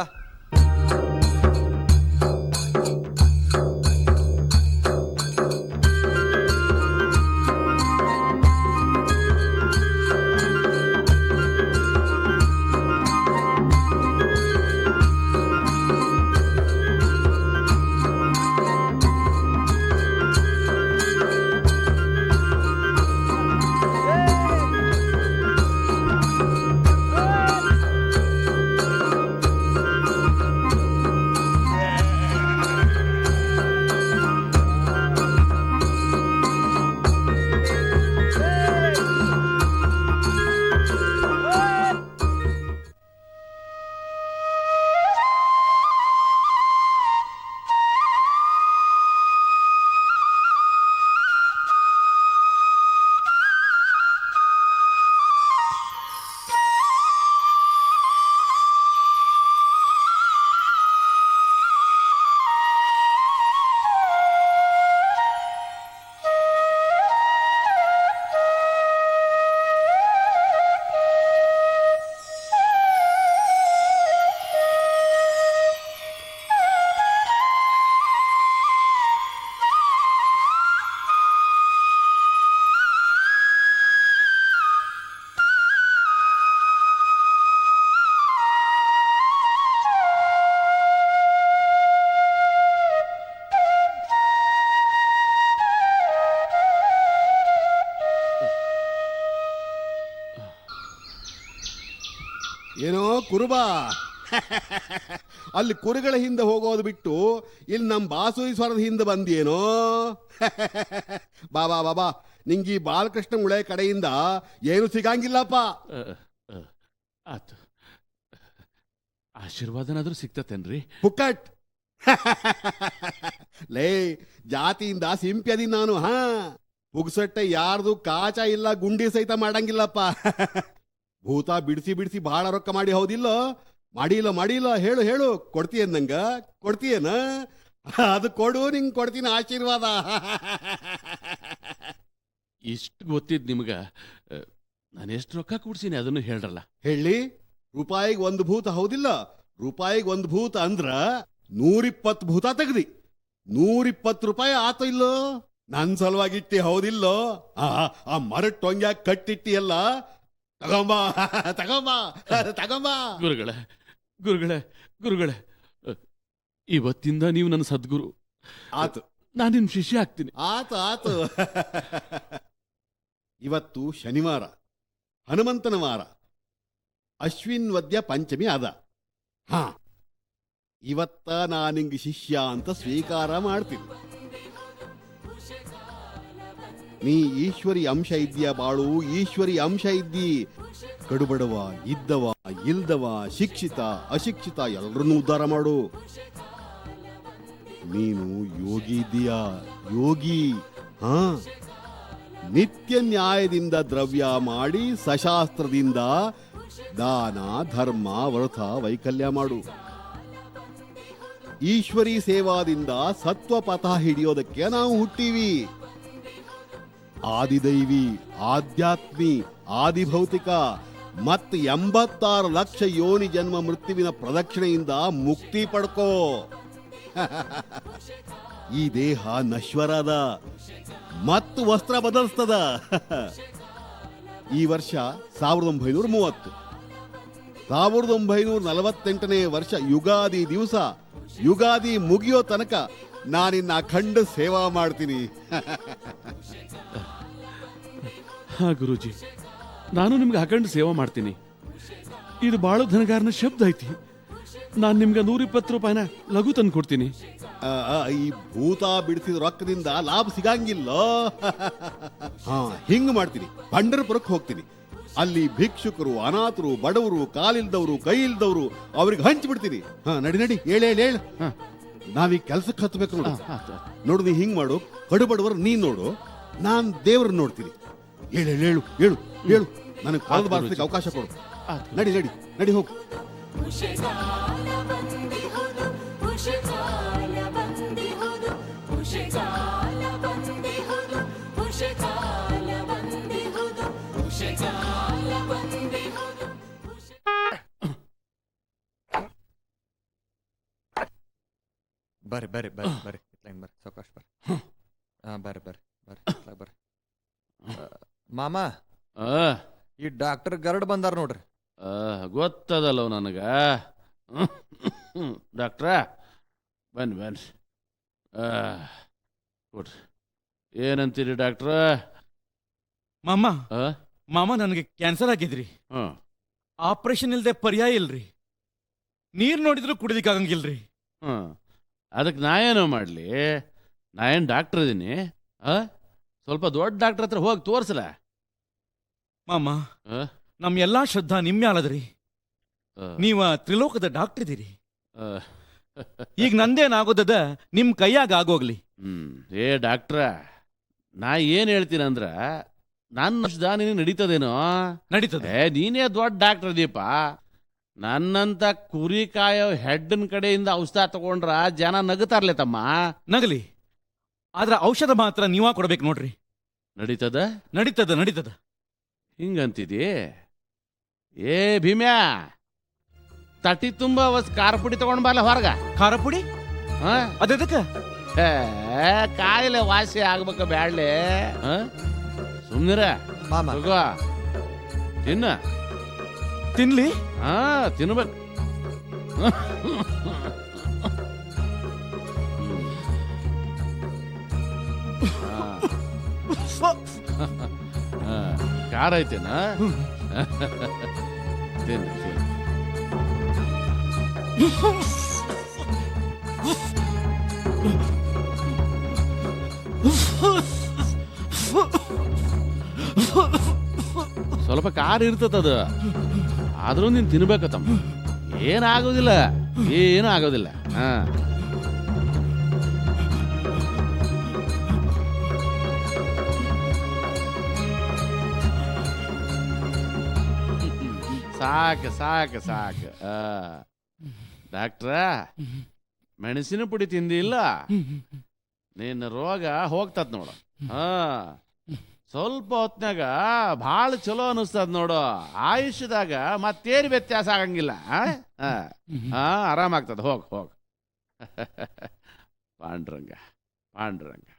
ಏನೋ ಕುರುಬಾ ಅಲ್ಲಿ ಕುರಿಗಳ ಹಿಂದೆ ಹೋಗೋದು ಬಿಟ್ಟು ಇಲ್ಲಿ ನಮ್ಮ ಬಾಸುಶ್ವರದ ಹಿಂದೆ ಬಂದೇನೋ ಬಾಬಾ ಬಾಬಾ ನಿಂಗೆ ಈ ಬಾಲಕೃಷ್ಣ ಉಳೆ ಕಡೆಯಿಂದ ಏನು ಸಿಗಂಗಿಲ್ಲಪ್ಪ. ಆತು, ಆಶೀರ್ವಾದನಾದ್ರೂ ಸಿಗ್ತತೇನ್ರಿ? ಪುಕ್ಕಟ್ ಲೇ ಜಾತಿಯಿಂದ ಸಿಂಪ್ಯದಿ ನಾನು. ಹಾ ಪುಗ್ಸಟ್ಟೆ ಯಾರ್ದು ಕಾಚ ಇಲ್ಲ, ಗುಂಡಿ ಸಹಿತ ಮಾಡಂಗಿಲ್ಲಪ್ಪ. ಭೂತ ಬಿಡಿಸಿ ಬಿಡಿಸಿ ಬಹಳ ರೊಕ್ಕ ಮಾಡಿ ಹೌದಿಲ್ಲೋ? ಮಾಡಿಲ್ಲ ಹೇಳು ಹೇಳು, ಕೊಡ್ತೀಯ ನಂಗ? ಕೊಡ್ತೀಯನ? ಅದು ಕೊಡು, ನಿಂಗೆ ಕೊಡ್ತೀನಿ ಆಶೀರ್ವಾದ. ಇಷ್ಟು ಗೊತ್ತಿದ್ ನಿಮ್ಗ ನಾನು ಎಷ್ಟು ರೊಕ್ಕ ಕೊಡ್ಸೀನಿ ಅದನ್ನು ಹೇಳ್ರಲ್ಲ. ಹೇಳಿ, ರೂಪಾಯಿಗೆ ಒಂದು ಭೂತ ಹೌದಿಲ್ಲ? ರೂಪಾಯಿಗೆ ಒಂದು ಭೂತ ಅಂದ್ರ 120 ಭೂತ ತೆಗ್ದಿ. 120 ರೂಪಾಯಿ ಆತ ಇಲ್ಲೋ? ನನ್ ಸಲುವಾಗಿಟ್ಟಿ ಹೌದಿಲ್ಲೋ? ಆ ಮರದ ಟೊಂಗ್ಯಾಗ ಕಟ್ಟಿಟ್ಟಿಯಲ್ಲ, ತಗೊಂಬಾ ತಗೊಂಬಾ ತಗೊಂಬಾ. ಗುರುಗಳೇ ಇವತ್ತಿಂದ ನೀವು ನನ್ನ ಸದ್ಗುರು. ಆತು, ನಾನು ನಿಮ್ ಶಿಷ್ಯ ಆಗ್ತೀನಿ. ಆತು ಇವತ್ತು ಶನಿವಾರ, ಹನುಮಂತನ ವಾರ, ಅಶ್ವಿನ್ ವದ್ಯ ಪಂಚಮಿ ಅದ. ಹಾ ಇವತ್ತ ನಾನಿಂಗೆ ಶಿಷ್ಯ ಅಂತ ಸ್ವೀಕಾರ ಮಾಡ್ತೀನಿ. ನೀ ಈಶ್ವರಿ ಅಂಶ ಇದ್ದೀಯ ಬಾಳು, ಈಶ್ವರಿ ಅಂಶ ಇದ್ದಿ. ಕಡುಬಡವ, ಇದ್ದವ, ಇಲ್ದವ, ಶಿಕ್ಷಿತ, ಅಶಿಕ್ಷಿತ ಎಲ್ಲರನ್ನೂ ಉದ್ಧಾರ ಮಾಡು. ನೀನು ಯೋಗಿ ಇದ್ದೀಯಾ, ಯೋಗಿ. ಹಾ ನಿತ್ಯ ನ್ಯಾಯದಿಂದ ದ್ರವ್ಯ ಮಾಡಿ ಸಶಾಸ್ತ್ರದಿಂದ ದಾನ ಧರ್ಮ ವ್ರತ ವೈಕಲ್ಯ ಮಾಡು. ಈಶ್ವರಿ ಸೇವಾದಿಂದ ಸತ್ವಪಥ ಹಿಡಿಯೋದಕ್ಕೆ ನಾವು ಹುಟ್ಟೀವಿ. ಆದಿದೈವಿ, ಆಧ್ಯಾತ್ಮಿ, ಆದಿಭೌತಿಕ ಮತ್ತು 86 ಲಕ್ಷ ಯೋನಿ ಜನ್ಮ ಮೃತ್ಯುವಿನ ಪ್ರದಕ್ಷಿಣೆಯಿಂದ ಮುಕ್ತಿ ಪಡ್ಕೋ. ಈ ದೇಹ ನಶ್ವರದ ಮತ್ತು ವಸ್ತ್ರ ಬದಲಿಸ್ತದ. ಈ ವರ್ಷ 1930, 1948ನೇ ವರ್ಷ ಯುಗಾದಿ ದಿವಸ, ಯುಗಾದಿ ಮುಗಿಯೋ ತನಕ ನಾನಿನ್ನ ಅಖಂಡ ಸೇವಾ ಮಾಡ್ತೀನಿ. ಹಾ ಗುರೂಜಿ, ನಾನು ನಿಮ್ಗೆ ಅಖಂಡ ಸೇವಾ ಮಾಡ್ತೀನಿ. ಇದು ಬಾಳು ಧನಗಾರನ ಶಬ್ದ ಐತಿ. ನಾನು ನಿಮ್ಗೆ 120 ರೂಪಾಯಿನ ಲಘು ತಂದು ಕೊಡ್ತೀನಿ. ಈ ಭೂತ ಬಿಡಿಸಿದ ರೊಕ್ಕದಿಂದ ಲಾಭ ಸಿಗಂಗಿಲ್ಲ. ಹಾ ಹಿಂಗ್ ಮಾಡ್ತೀನಿ, ಪಂಢರಪುರಕ್ಕೆ ಹೋಗ್ತೀನಿ. ಅಲ್ಲಿ ಭಿಕ್ಷುಕರು, ಅನಾಥರು, ಬಡವರು, ಕಾಲಿಲ್ದವರು, ಕೈ ಇಲ್ದವರು ಅವ್ರಿಗೆ ಹಂಚ್ಬಿಡ್ತೀನಿ. ಹಾ ನಡಿ ಹೇಳ ನಾವೀಗ ಕೆಲ್ಸಕ್ಕೆ ಹತ್ಬೇಕು ನೋಡು. ನೋಡು, ನೀ ಹಿಂಗ್ ಮಾಡು, ಕಡು ಬಡವರು ನೀನ್ ನೋಡು, ನಾನ್ ದೇವ್ರನ್ನ ನೋಡ್ತೀನಿ. ಹೇಳು ಹೇಳು ಹೇಳು, ನನಗೆ ಕಾಲ್ ಬಾರಿಸ್ಲಿಕ್ಕೆ ಅವಕಾಶ ಕೊಡು. ನಡಿ ಹೋಗು. ಬರ್ರಿ ಸಾವಕಾಶ ಬರ್ರಿ. ಮಾಮ, ಈ ಡಾಕ್ಟರ್ ಗರಡ್ ಬಂದಾರ ನೋಡ್ರಿ. ಗೊತ್ತದಲ್ಲವ ನನಗ. ಡಾಕ್ಟ್ರ ಬನ್ನಿ ಕೊಡ್ರಿ. ಏನಂತೀರಿ ಡಾಕ್ಟ್ರ? ಮಾಮ ನನಗೆ ಕ್ಯಾನ್ಸರ್ ಆಗಿದ್ರಿ. ಆಪರೇಷನ್ ಇಲ್ದೆ ಪರ್ಯಾಯ ಇಲ್ರಿ. ನೀರ್ ನೋಡಿದ್ರು ಕುಡಿದಿಕ್ಕಾಗಂಗಿಲ್ರಿ. ಅದಕ್ಕೆ ನಾ ಏನೋ ಮಾಡ್ಲಿ? ನಾ ಏನು ಡಾಕ್ಟರ್ ಇದೀನಿ? ಸ್ವಲ್ಪ ದೊಡ್ಡ ಡಾಕ್ಟರ್ ಹತ್ರ ಹೋಗಿ ತೋರ್ಸಲ. ಮಾಮ, ನಮ್ ಎಲ್ಲಾ ಶ್ರದ್ಧಾ ನಿಮ್ಮ್ಯಾಲದ್ರಿ. ನೀವ ತ್ರಿಲೋಕದ ಡಾಕ್ಟರ್ ಇದೀರಿ. ಈಗ ನಂದೇನಾಗೋದದ ನಿಮ್ ಕೈಯಾಗ ಆಗೋಗ್ಲಿ. ಏ ಡಾಕ್ಟ್ರ, ನಾ ಏನ್ ಹೇಳ್ತೀನಂದ್ರ, ನನ್ನ ಔಷಧ ನಿನಗೆ ನಡೀತದೇನೋ? ನಡೀತದೆ. ನೀನೇ ದೊಡ್ಡ ಡಾಕ್ಟರ್ ಇದೀಪ. ನನ್ನಂತ ಕುರಿ ಕಾಯೋ ಹೆಡ್ಡನ್ ಕಡೆಯಿಂದ ಔಷಧ ತಗೊಂಡ್ರ ಜನ ನಗುತ್ತಾರ್ಲೆ ತಮ್ಮ. ನಗಲಿ, ಆದ್ರ ಔಷಧ ಮಾತ್ರ ನೀವಾ ಕೊಡ್ಬೇಕು ನೋಡ್ರಿ. ನಡೀತದ ಹಿಂಗಂತಿದಿ? ಏ ಭೀಮ್ಯಾ, ತಟಿ ತುಂಬಾ ಖಾರ ಪುಡಿ ತಗೊಂಡ್ ಬಾಲ ಹೊರಗ. ಖಾರ ಪುಡಿ? ಅದಕ್ಕ ಕಾಯಿಲೆ ವಾಸಿ ಆಗ್ಬೇಕ ಬ್ಯಾಡ್ಲೆ. ಸುಮ್ನಿರ ತಿನ್ಲಿ? ತಿನ್ಬೇಕು. ಖಾರ ಐತೇನಾ? ತಿನ್ ಸ್ವಲ್ಪ ಖಾರ ಇರ್ತದ ಆದ್ರೂ ನೀನ್ ತಿನ್ಬೇಕತ್ತಮ್ಮ. ಏನಾಗೋದಿಲ್ಲ, ಏನು ಆಗೋದಿಲ್ಲ. ಹಾ, ಸಾಕು ಸಾಕು ಸಾಕು. ಡಾಕ್ಟ್ರ, ಮೆಣಸಿನ ಪುಡಿ ತಿಂದಿಲ್ಲ, ನಿನ್ನ ರೋಗ ಹೋಗ್ತದ ನೋಡು. ಹಾ, ಸ್ವಲ್ಪ ಹೊತ್ನಾಗ ಭಾಳ ಚಲೋ ಅನಿಸ್ತದ ನೋಡು. ಆಯುಷ್ಯದಾಗ ಮತ್ತೇನು ವ್ಯತ್ಯಾಸ ಆಗಂಗಿಲ್ಲ. ಆರಾಮಾಗ್ತದ. ಹೋಗ್ ಹೋಗ್. ಪಾಂಡುರಂಗ ಪಾಂಡುರಂಗ.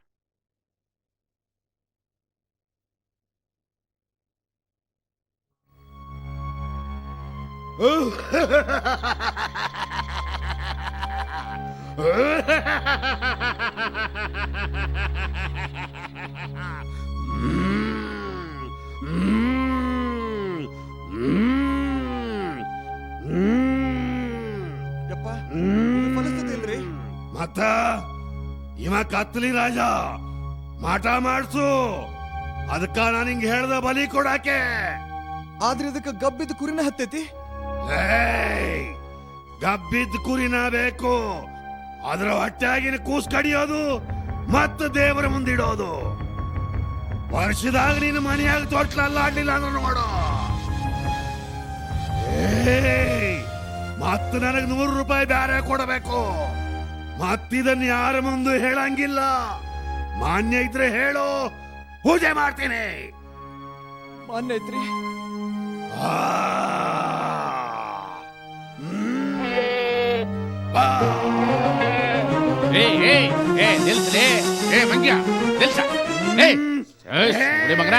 ಯಪ್ಪ, ಫಲಿಸ್ತದೆ ಇಲ್ರಿ? ಮತ್ತ ಇವ ಕತ್ಲಿ ರಾಜ ಮಾಟ ಮಾಡ್ಸು. ಅದಕ್ಕ ನಾನು ಹಿಂಗ ಹೇಳ್ದ ಬಲಿ ಕೊಡಾಕೆ. ಆದ್ರೆ ಇದಕ್ಕೆ ಗಬ್ಬಿದ ಕುರಿನ ಹತ್ತೈತಿ. ಗಬ್ಬಿದ್ ಕುರಿನ ಬೇಕು. ಅದರ ಹೊಟ್ಟೆಯಾಗಿನ ಕೂಸ್ ಕಡಿಯೋದು ಮತ್ತ ದೇವರ ಮುಂದಿಡೋದು. ವರ್ಷದಾಗ ನೀನು ಮನೆಯಾಗ ತೊಟ್ಲಲ್ಲ ಆಡ್ಲಿಲ್ಲ ಅಂದ್ರೆ ನೋಡು. ಮತ್ತ ನನಗೆ 100 ರೂಪಾಯಿ ಬ್ಯಾರೆ ಕೊಡಬೇಕು. ಮತ್ತಿದನ್ನ ಯಾರ ಮುಂದೆ ಹೇಳಂಗಿಲ್ಲ. ಮಾನ್ಯ ಇದ್ರೆ ಹೇಳು, ಪೂಜೆ ಮಾಡ್ತೀನಿ. ಮಾನ್ಯ ಐತ್ರಿ. ನಿಲ್ಸಲೇ, ಮಂಗ್ಯ ನಿಲ್ಸ. ಮಗನ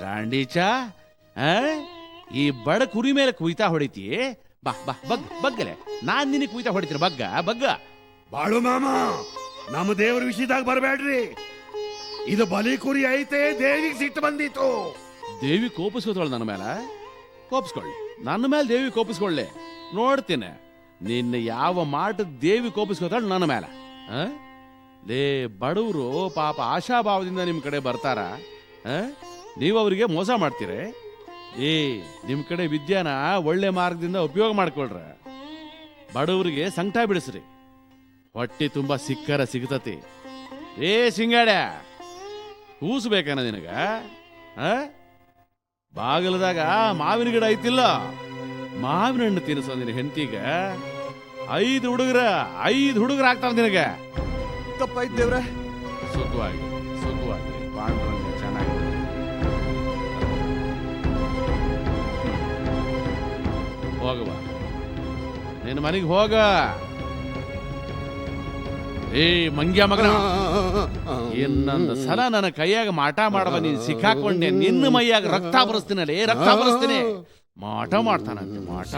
ರಾಂಡೀಚ, ಈ ಬಡ ಕುರಿ ಮೇಲೆ ಕುಯ್ತಾ ಹೊಡಿತಿ. ಬಾ ಬಾ, ಬಗ್ಗಲೆ. ನಾನ್ ನಿನಗೆ ಕುಯ್ತಾ ಹೊಡಿತೀನಿ. ಬಗ್ಗ ಬಗ್ಗ. ಬಾಳು ಮಾಮ, ನಮ್ಮ ದೇವ್ರ ವಿಷಯದಾಗ ಬರಬೇಡ್ರಿ. ಇದು ಬಲಿ ಕುರಿ ಐತೆ, ದೇವಿಗೆ ಸಿಟ್ಟು ಬಂದಿತ್ತು. ದೇವಿ ಕೋಪಿಸ್ಕೋತಾಳ ನನ್ನ ಮೇಲೆ. ಕೋಪಿಸ್ಕೊಳ್ಳಿ, ನನ್ನ ಮೇಲೆ ದೇವಿ ಕೋಪಿಸ್ಕೊಳ್ಳಿ. ನೋಡ್ತೀನಿ ನಿನ್ನ ಯಾವ ಮಾಟದ ದೇವಿ ಕೋಪಿಸ್ಕೋತಾಳ ನನ್ನ ಮೇಲೆ. ಲೇ ಬಡವರು ಪಾಪ ಆಶಾಭಾವದಿಂದ ನಿಮ್ಮ ಕಡೆ ಬರ್ತಾರ. ನೀವು ಅವರಿಗೆ ಮೋಸ ಮಾಡ್ತೀರಿ. ನಿಮ್ಮ ಕಡೆ ವಿದ್ಯಾನ ಒಳ್ಳೆ ಮಾರ್ಗದಿಂದ ಉಪಯೋಗ ಮಾಡ್ಕೊಳ್ರ. ಬಡವರಿಗೆ ಸಂಕಟ ಬಿಡಿಸ್ರಿ. ಹೊಟ್ಟೆ ತುಂಬಾ ಸಿಕ್ಕರ ಸಿಗ್ತತಿ. ಸಿಂಗಾಡ ಕೂಸಬೇಕನ ನಿನಗ? ಬಾಗಲದಾಗ ಮಾವಿನ ಗಿಡ ಐತಿಲ್ಲ, ಮಾವಿನ ಹಣ್ಣು ತಿನ್ನಿಸೋ ನಿನ್ನ ಹೆಂಡತಿಗ 5 ಹುಡುಗರ ಆಗ್ತಾವ ನಿನಗ. ತಪ್ಪಾಯ್ತು ದೇವ್ರ. ಸುಖವಾಗಿ ಸುಖವಾಗಿ ಪಾಂಡುರಂಗ ಚೆನ್ನಾಗಿ. ಹೋಗವ, ನಿನ್ನ ಮನೆಗೆ ಹೋಗ. ಮಂಗ್ಯ ಮಗನ, ಇನ್ನೊಂದು ಸಲ ನನ್ನ ಕೈಯಾಗ ಮಾಟ ಮಾಡವ ನೀನ್ ಸಿಕ್ಕಾಕೊಂಡೆ, ನಿನ್ನ ಮೈಯಾಗ ರಕ್ತ ಬರೆಸ್ತೀನಲ್ಲೇ, ರಕ್ತ ಬರೆಸ್ತೀನಿ. ಮಾಟ ಮಾಡ್ತಾನಂತೆ ಮಾಟ.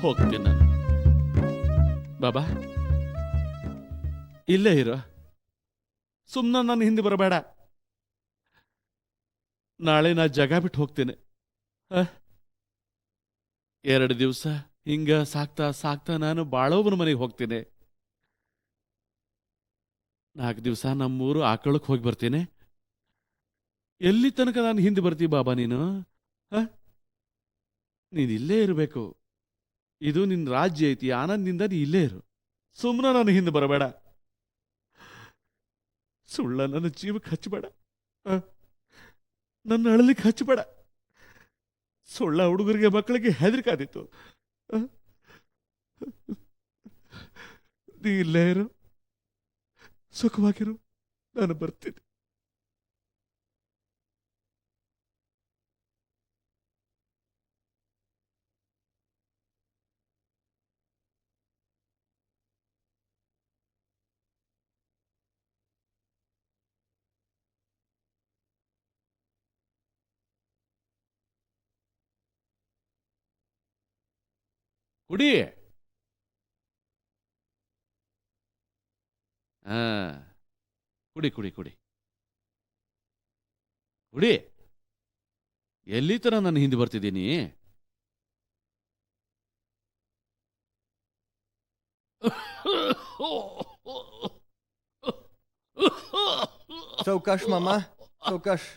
ಹೋಗ್ತೀನಿ ನಾನು. ಬಾಬಾ ಇಲ್ಲೇ ಇರೋ, ಸುಮ್ಮನೆ ನನ್ನ ಹಿಂದೆ ಬರಬೇಡ. ನಾಳೆ ನಾ ಜಗ ಬಿಟ್ಟು ಹೋಗ್ತೇನೆ. 2 ದಿವಸ ಹಿಂಗ ಸಾಕ್ತಾ ಸಾಕ್ತಾ ನಾನು ಬಾಳೋಬನ ಮನೆಗೆ ಹೋಗ್ತೇನೆ. 4 ದಿವಸ ನಮ್ಮೂರು ಆಕಳಕ್ಕೆ ಹೋಗಿ ಬರ್ತೇನೆ. ಎಲ್ಲಿ ತನಕ ನಾನು ಹಿಂದೆ ಬರ್ತೀವಿ ಬಾಬಾ ನೀನು? ನೀನು ಇಲ್ಲೇ ಇರಬೇಕು. ಇದು ನಿನ್ನ ರಾಜ್ಯ ಐತಿ, ಆನಂದಿಂದ ನೀ ಇಲ್ಲೇ ಇರು. ಸುಮ್ಮನೆ ನಾನು ಹಿಂದೆ ಬರಬೇಡ. ಸುಳ್ಳ ನನ್ನ ಜೀವಕ್ಕೆ ಹಚ್ಚಬೇಡ, ನನ್ನ ಅಳಲಿಕ್ಕೆ ಹಚ್ಚಬೇಡ. ಸುಳ್ಳ ಹುಡುಗರಿಗೆ ಮಕ್ಕಳಿಗೆ ಹೆದರಿಕಾದಿತ್ತು. ನೀ ಇಲ್ಲೇ ಇರು, ಸುಖವಾಗಿರು, ನಾನು ಬರ್ತೀನಿ. ಕುಡಿ. ಕುಡಿ ಕುಡಿ ಕುಡಿ ಕುಡಿ. ಎಲ್ಲಿ ತರ ನಾನು ಹಿಂದೆ ಬರ್ತಿದ್ದೀನಿ? ಸೌಕಾಶ್ ಮಾಮ, ಸೌಕಾಶ್.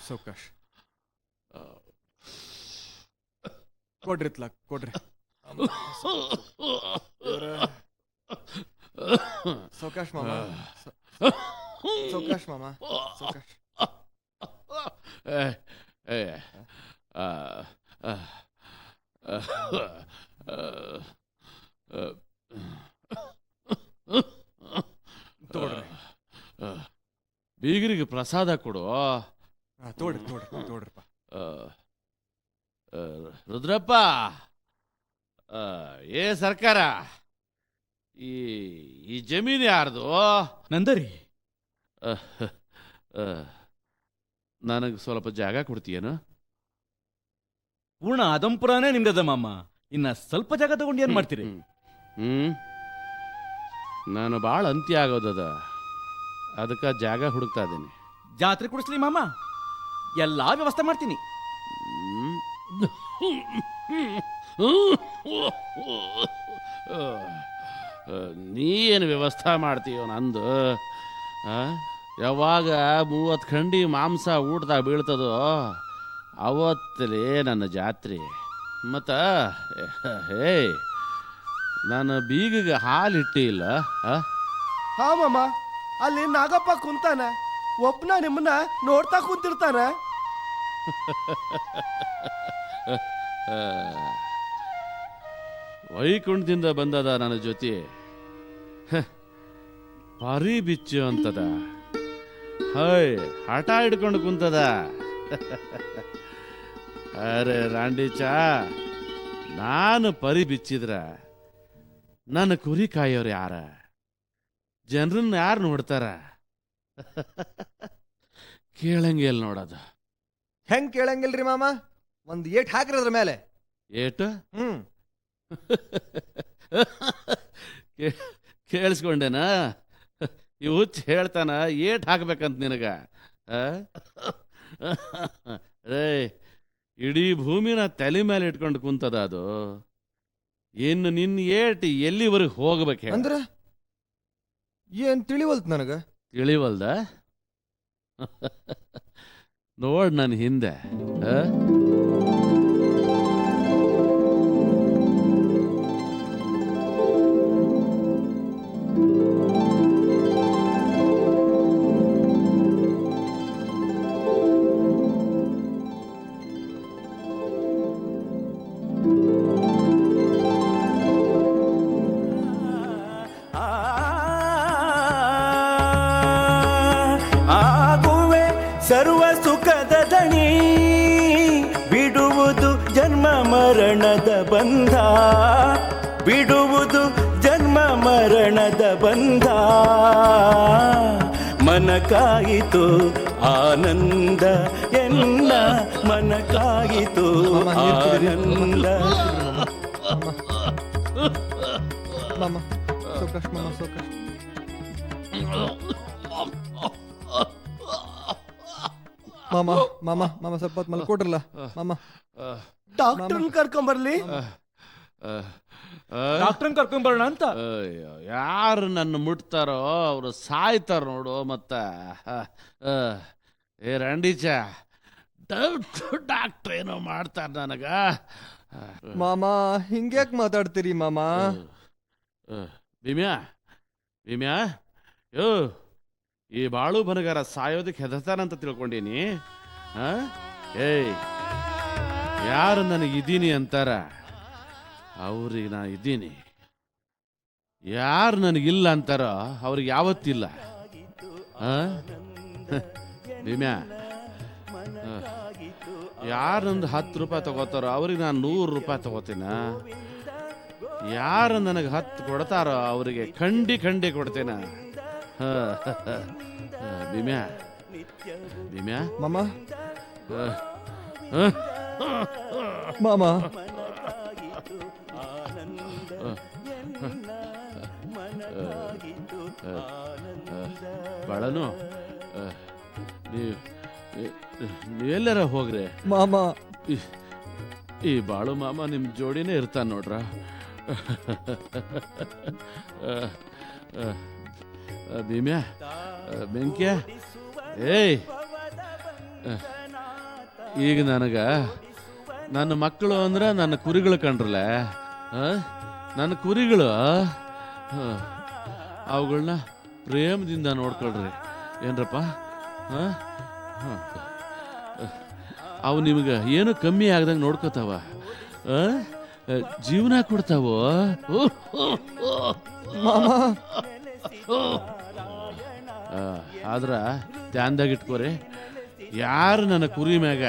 ಸೌಕಾಶ್ ಕೊಡ್ರಿ ತ್ಲಾಕ್, ಕೊಡ್ರಿ. ಸೌಕಾಶ್ ಮಾಮ, ಸೌಕಾಶ್ ಮಾಮ, ಸೌಕಾಶ್. ತೋಡ್ರಿ. ಬೀಗರಿಗೆ ಪ್ರಸಾದ ಕೊಡು. ತೋಡ್ರಿ ತೋಡ್ರಿ ತೋಡ್ರಪ್ಪ. ರುದ್ರಪ್ಪ, ಏ ಸರ್ಕಾರ, ಈ ಜಮೀನು ಯಾರ್ದು? ನಂದರಿ. ನನಗೆ ಸ್ವಲ್ಪ ಜಾಗ ಕೊಡ್ತೀಯೇನು? ಪೂರ್ಣ ಆದಂಪುರನೇ ನಿಮ್ದದ ಮಾಮ. ಇನ್ನ ಸ್ವಲ್ಪ ಜಾಗ ತಗೊಂಡು ಏನ್ ಮಾಡ್ತೀರಿ? ನಾನು ಭಾಳ ಅಂತ್ಯ ಆಗೋದದ, ಅದಕ್ಕೆ ಜಾಗ ಹುಡುಕ್ತಾ ಇದ್ದೀನಿ. ಜಾತ್ರೆ ಕೊಡಿಸ್ಲಿ ಮಾಮ, ಎಲ್ಲಾ ವ್ಯವಸ್ಥೆ ಮಾಡ್ತೀನಿ. ನೀ ಏನು ವ್ಯವಸ್ಥೆ ಮಾಡ್ತೀಯೋ ನಂದು? ಯಾವಾಗ 30 ಖಂಡಿ ಮಾಂಸ ಊಟದಾಗ ಬೀಳ್ತದೋ ಅವತ್ತಲೇ ನನ್ನ ಜಾತ್ರೆ. ಮತ್ತು ಹೇ, ನಾನು ಬೀಗಿಗೆ ಹಾಲು ಇಟ್ಟಿಲ್ಲ. ಹಾ ಮಾಮ, ಅಲ್ಲಿ ನಾಗಪ್ಪ ಕುಂತಾನ, ಒಬ್ನ ನಿಮ್ಮನ್ನ ನೋಡ್ತಾ ಕುಂತಿರ್ತಾನ. ವೈಕುಂಠದಿಂದ ಬಂದದ ನನ್ನ ಜೊತೆ. ಭಾರಿ ಬಿಚ್ಚು ಅಂತದ. ಹೈ, ಹಠ ಹಿಡ್ಕೊಂಡು ಕುಂತದ. ಅರೆ ರಾಂಡೀಚ, ನಾನು ಪರಿ ಬಿಚ್ಚಿದ್ರ ನನ್ನ ಕುರಿ ಕಾಯೋರು ಯಾರ? ಜನರನ್ನ ಯಾರು ನೋಡ್ತಾರ? ಕೇಳಂಗಿಲ್ಲ ನೋಡೋದು. ಹೆಂಗ್ ಕೇಳಂಗಿಲ್ರಿ ಮಾಮ? ಒಂದ್ ಏಟ್ ಹಾಕ್ರಿ ಅದ್ರ ಮೇಲೆ. ಏಟು? ಕೇಳಿಸ್ಕೊಂಡೇನ? ಈ ಹುಚ್ಚ ಹೇಳ್ತಾನ ಏಟ್ ಹಾಕ್ಬೇಕಂತ ನಿನಗ. ರೇ, ಇಡೀ ಭೂಮಿನ ತಲೆ ಮೇಲೆ ಇಟ್ಕೊಂಡು ಕುಂತದ ಅದು. ಇನ್ನು ನಿನ್ನ ಏಟ್ ಎಲ್ಲಿವರೆಗೆ ಹೋಗ್ಬೇಕು ಅಂದ್ರ ಏನ್ ತಿಳಿವಲ್ತ್ ನನಗ? ತಿಳಿವಲ್ದ? ನೋಡ್ ನನ್ನ ಹಿಂದೆ. ಸರ್ವ ಸುಖದ ದಣಿ, ಬಿಡುವುದು ಜನ್ಮ ಮರಣದ ಬಂಧ, ಬಿಡುವುದು ಜನ್ಮ ಮರಣದ ಬಂಧ. ಮನ ಕಾಯಿತು ಆನಂದ, ಎಲ್ಲ ಮನ ಕಾಯಿತು ಆನಂದ. ಮಾಮ ಸೌಕಾಶ್, ಮಾಮ ಸೌಕಾಶ್. ಮಾಮ ಮಾಮ ಮಾಮ ಸ್ವಲ್ಪ ಹೊತ್ತು ಮಲ್ಕೊಡ್ರಲ್ಲ ಮಾಮ. ಡಾಕ್ಟರ್ ಕರ್ಕೊಂಬರ್ಲಿ. ಡಾಕ್ಟರ್ನ ಕರ್ಕೊಂಡ್ ಬರೋಣ ಅಂತ. ಅಯ್ಯೋ, ಯಾರು ನನ್ನ ಮುಟ್ತಾರೋ ಅವರು ಸಾಯ್ತಾರ ನೋಡು. ಮತ್ತ ಏ ರಂಡೀಚ, ಡಾಕ್ಟ್ರ್ ಏನೋ ಮಾಡ್ತಾರ ನನಗ. ಮಾಮ ಹಿಂಗ್ಯಾಕ್ ಮಾತಾಡ್ತೀರಿ ಮಾಮ? ಭೀಮ್ಯಾ ಭೀಮ್ಯಾ, ಯೋ ಈ ಬಾಳು ಬನಗಾರ ಸಾಯೋದಕ್ಕೆ ಹೆದರ್ತಾನಂತ ತಿಳ್ಕೊಂಡೀನಿ. ಏಯ್, ಯಾರು ನನಗಿದ್ದೀನಿ ಅಂತಾರ ಅವ್ರಿಗೆ ನಾ ಇದ್ದೀನಿ. ಯಾರು ನನಗಿಲ್ಲ ಅಂತಾರೋ ಅವ್ರಿಗೆ ಯಾವತ್ತಿಲ್ಲ. ಭೀಮ್ಯಾ, ಯಾರು ನಂದು 10 ರೂಪಾಯಿ ತಗೋತಾರೋ ಅವ್ರಿಗೆ ನಾನು 100 ರೂಪಾಯಿ ತಗೋತೀನ. ಯಾರು ನನಗೆ 10 ಕೊಡ್ತಾರೋ ಅವರಿಗೆ ಖಂಡಿ ಕೊಡ್ತೇನ. ಭೀಮ್ಯಾ ಭೀಮ್ಯಾ ಮಾಮ ಮಾಮ ಬಾಳನು, ನೀವೆಲ್ಲರ ಹೋಗ್ರೆ ಮಾಮ. ಈ ಬಾಳು ಮಾಮ ನಿಮ್ ಜೋಡಿನೇ ಇರ್ತಾನ ನೋಡ್ರ. ಭೀಮ್ಯಾ, ಬೆಂಕ್ಯ, ಏಯ್, ಈಗ ನನಗ ನನ್ನ ಮಕ್ಕಳು ಅಂದ್ರೆ ನನ್ನ ಕುರಿಗಳು ಕಂಡ್ರಲ್ಲ, ನನ್ನ ಕುರಿಗಳು, ಅವುಗಳನ್ನ ಪ್ರೇಮದಿಂದ ನೋಡ್ಕೊಳ್ರಿ ಏನ್ರಪ್ಪ. ಅವು ನಿಮ್ಗೆ ಏನು ಕಮ್ಮಿ ಆಗ್ದಂಗೆ ನೋಡ್ಕೋತಾವ, ಜೀವನ ಕೊಡ್ತಾವ. ಆದ್ರ ಧ್ಯಾನದಾಗ ಇಟ್ಕೋರಿ, ಯಾರು ನನ್ನ ಕುರಿ ಮ್ಯಾಗ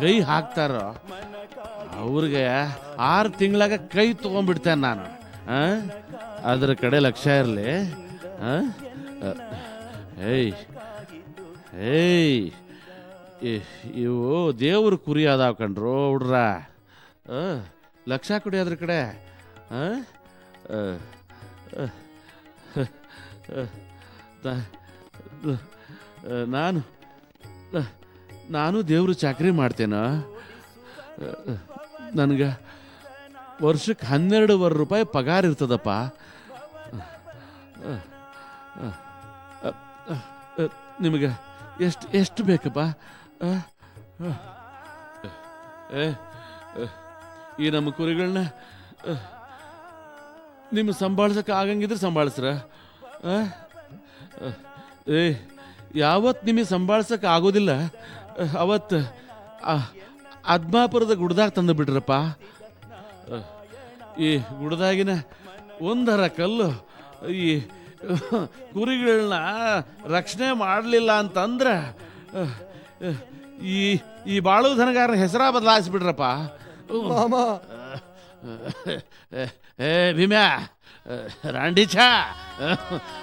ಕೈ ಹಾಕ್ತಾರೋ ಅವ್ರಿಗೆ 6 ತಿಂಗಳಾಗ ಕೈ ತಗೊಂಡ್ಬಿಡ್ತೇನೆ ನಾನು. ಅದ್ರ ಕಡೆ ಲಕ್ಷ್ಯ ಇರಲಿ. ಏಯ್ ಏಯ್, ಇವು ದೇವ್ರ ಕುರಿ ಅದಾವ ಕಣ್ರು ಹುಡ್ರ. ಲಕ್ಷ ಕೊಡಿ ಅದ್ರ ಕಡೆ. ನಾನು ದೇವ್ರ ಚಾಕ್ರಿ ಮಾಡ್ತೇನ. ನನಗೆ ವರ್ಷಕ್ಕೆ 12,000 ರೂಪಾಯಿ ಪಗಾರ ಇರ್ತದಪ್ಪ. ನಿಮಗೆ ಎಷ್ಟು ಬೇಕಪ್ಪ? ಈ ನಮ್ಮ ಕುರಿಗಳನ್ನ ನಿಮ್ಮ ಸಂಭಾಳಿಸಕ್ಕೆ ಆಗಂಗಿದ್ರೆ ಸಂಭಾಳಿಸ್ರ. ಯಾವತ್ತು ನಿಮಗೆ ಸಂಭಾಳಿಸಕ್ಕೆ ಆಗೋದಿಲ್ಲ ಅವತ್ತು ಅದ್ಮಾಪುರದ ಗುಡ್ದಾಗ ತಂದು ಬಿಡ್ರಪ್ಪ. ಈ ಗುಡ್ದಾಗಿನ ಒಂದರ ಕಲ್ಲು ಈ ಕುರಿಗಳನ್ನ ರಕ್ಷಣೆ ಮಾಡಲಿಲ್ಲ ಅಂತಂದ್ರೆ ಈ ಬಾಳು ಧನಗಾರನ ಹೆಸರ ಬದಲಾಯಿಸ್ಬಿಡ್ರಪ್ಪ. ಏ ಭೀಮ್ಯಾ, ರಾಂಡೀಚ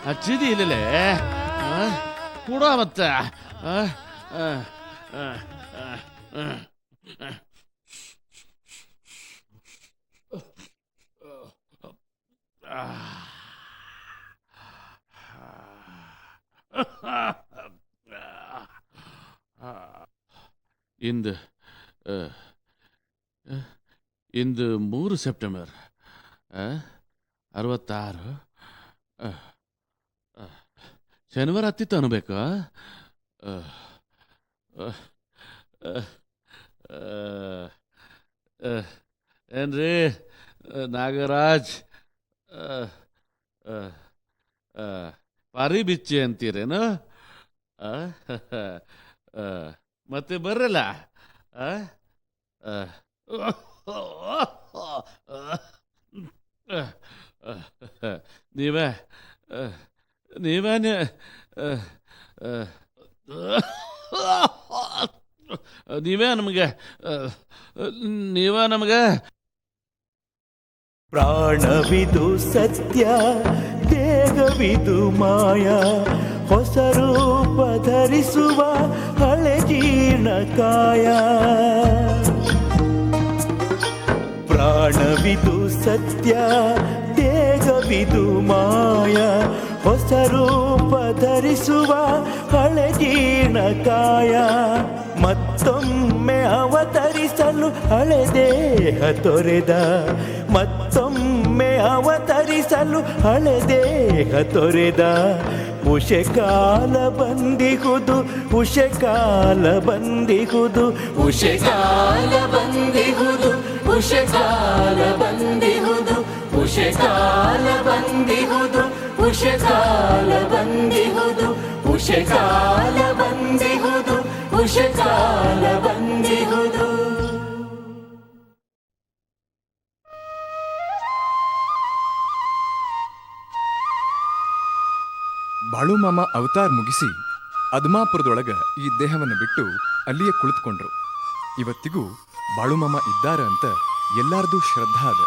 ಹಚ್ಚಿದಿ ಇಲ್ಲಲೇ ಕೂಡ ಮತ್ತ. ಇಂದು 3 ಸೆಪ್ಟೆಂಬರ್ 66. ಶನಿವಾರ ಹತ್ತಿತ್ತು ಅನ್ಬೇಕು. ಏನ್ರಿ ನಾಗರಾಜ್, ಪಾರಿ ಬಿಚ್ಚಿ ಅಂತೀರೇನು? ಮತ್ತೆ ಬರ್ರಲ್ಲ. ನೀವೇ ನಮಗೆ ಪ್ರಾಣವಿದು ಸತ್ಯ, ದೇಹವಿದು ಮಾಯ, ಹೊಸ ರೂಪ ಧರಿಸುವ ಹಳೆ ಜೀರ್ಣಕಾಯ. ಪ್ರಾಣವಿದು ಸತ್ಯ, ದೇಹವಿದು ಮಾಯ, ಹೊಸ ರೂಪ ಧರಿಸುವ ಹಳೆ ಜೀರ್ಣಕಾಯ. ಮತ್ತೆ ಮತ್ತೊಮ್ಮೆ ಅವತರಿಸಲು ಹಳೆದೇಹ ತೊರೆದ, ಮತ್ತೊಮ್ಮೆ ಅವತರಿಸಲು ಹಳೆದೇಹ ತೊರೆದ. ಉಷಕಾಲ ಬಂದಿಹುದು, ಉಷಕಾಲ ಬಂದಿಹುದು, ಉಷಕಾಲ ಬಂದಿಹುದು, ಉಷಕಾಲ ಬಂದಿಹುದು, ಉಷಕಾಲ ಬಂದಿಹುದು, ಉಷಕಾಲ ಬಂದಿಹುದು, ಉಷಕಾಲ ಬಂದಿಹುದು, ಉಷಕಾಲ ಬಂದಿಹುದು. ಬಾಳು ಮಾಮ ಅವತಾರ್ ಮುಗಿಸಿ ಅದ್ಮಾಪುರದೊಳಗ ಈ ದೇಹವನ್ನು ಬಿಟ್ಟು ಅಲ್ಲಿಯೇ ಕುಳಿತುಕೊಂಡ್ರು. ಇವತ್ತಿಗೂ ಬಾಳು ಮಾಮ ಇದ್ದಾರೆ ಅಂತ ಎಲ್ಲಾರ್ದು ಶ್ರದ್ಧಾ ಅದ.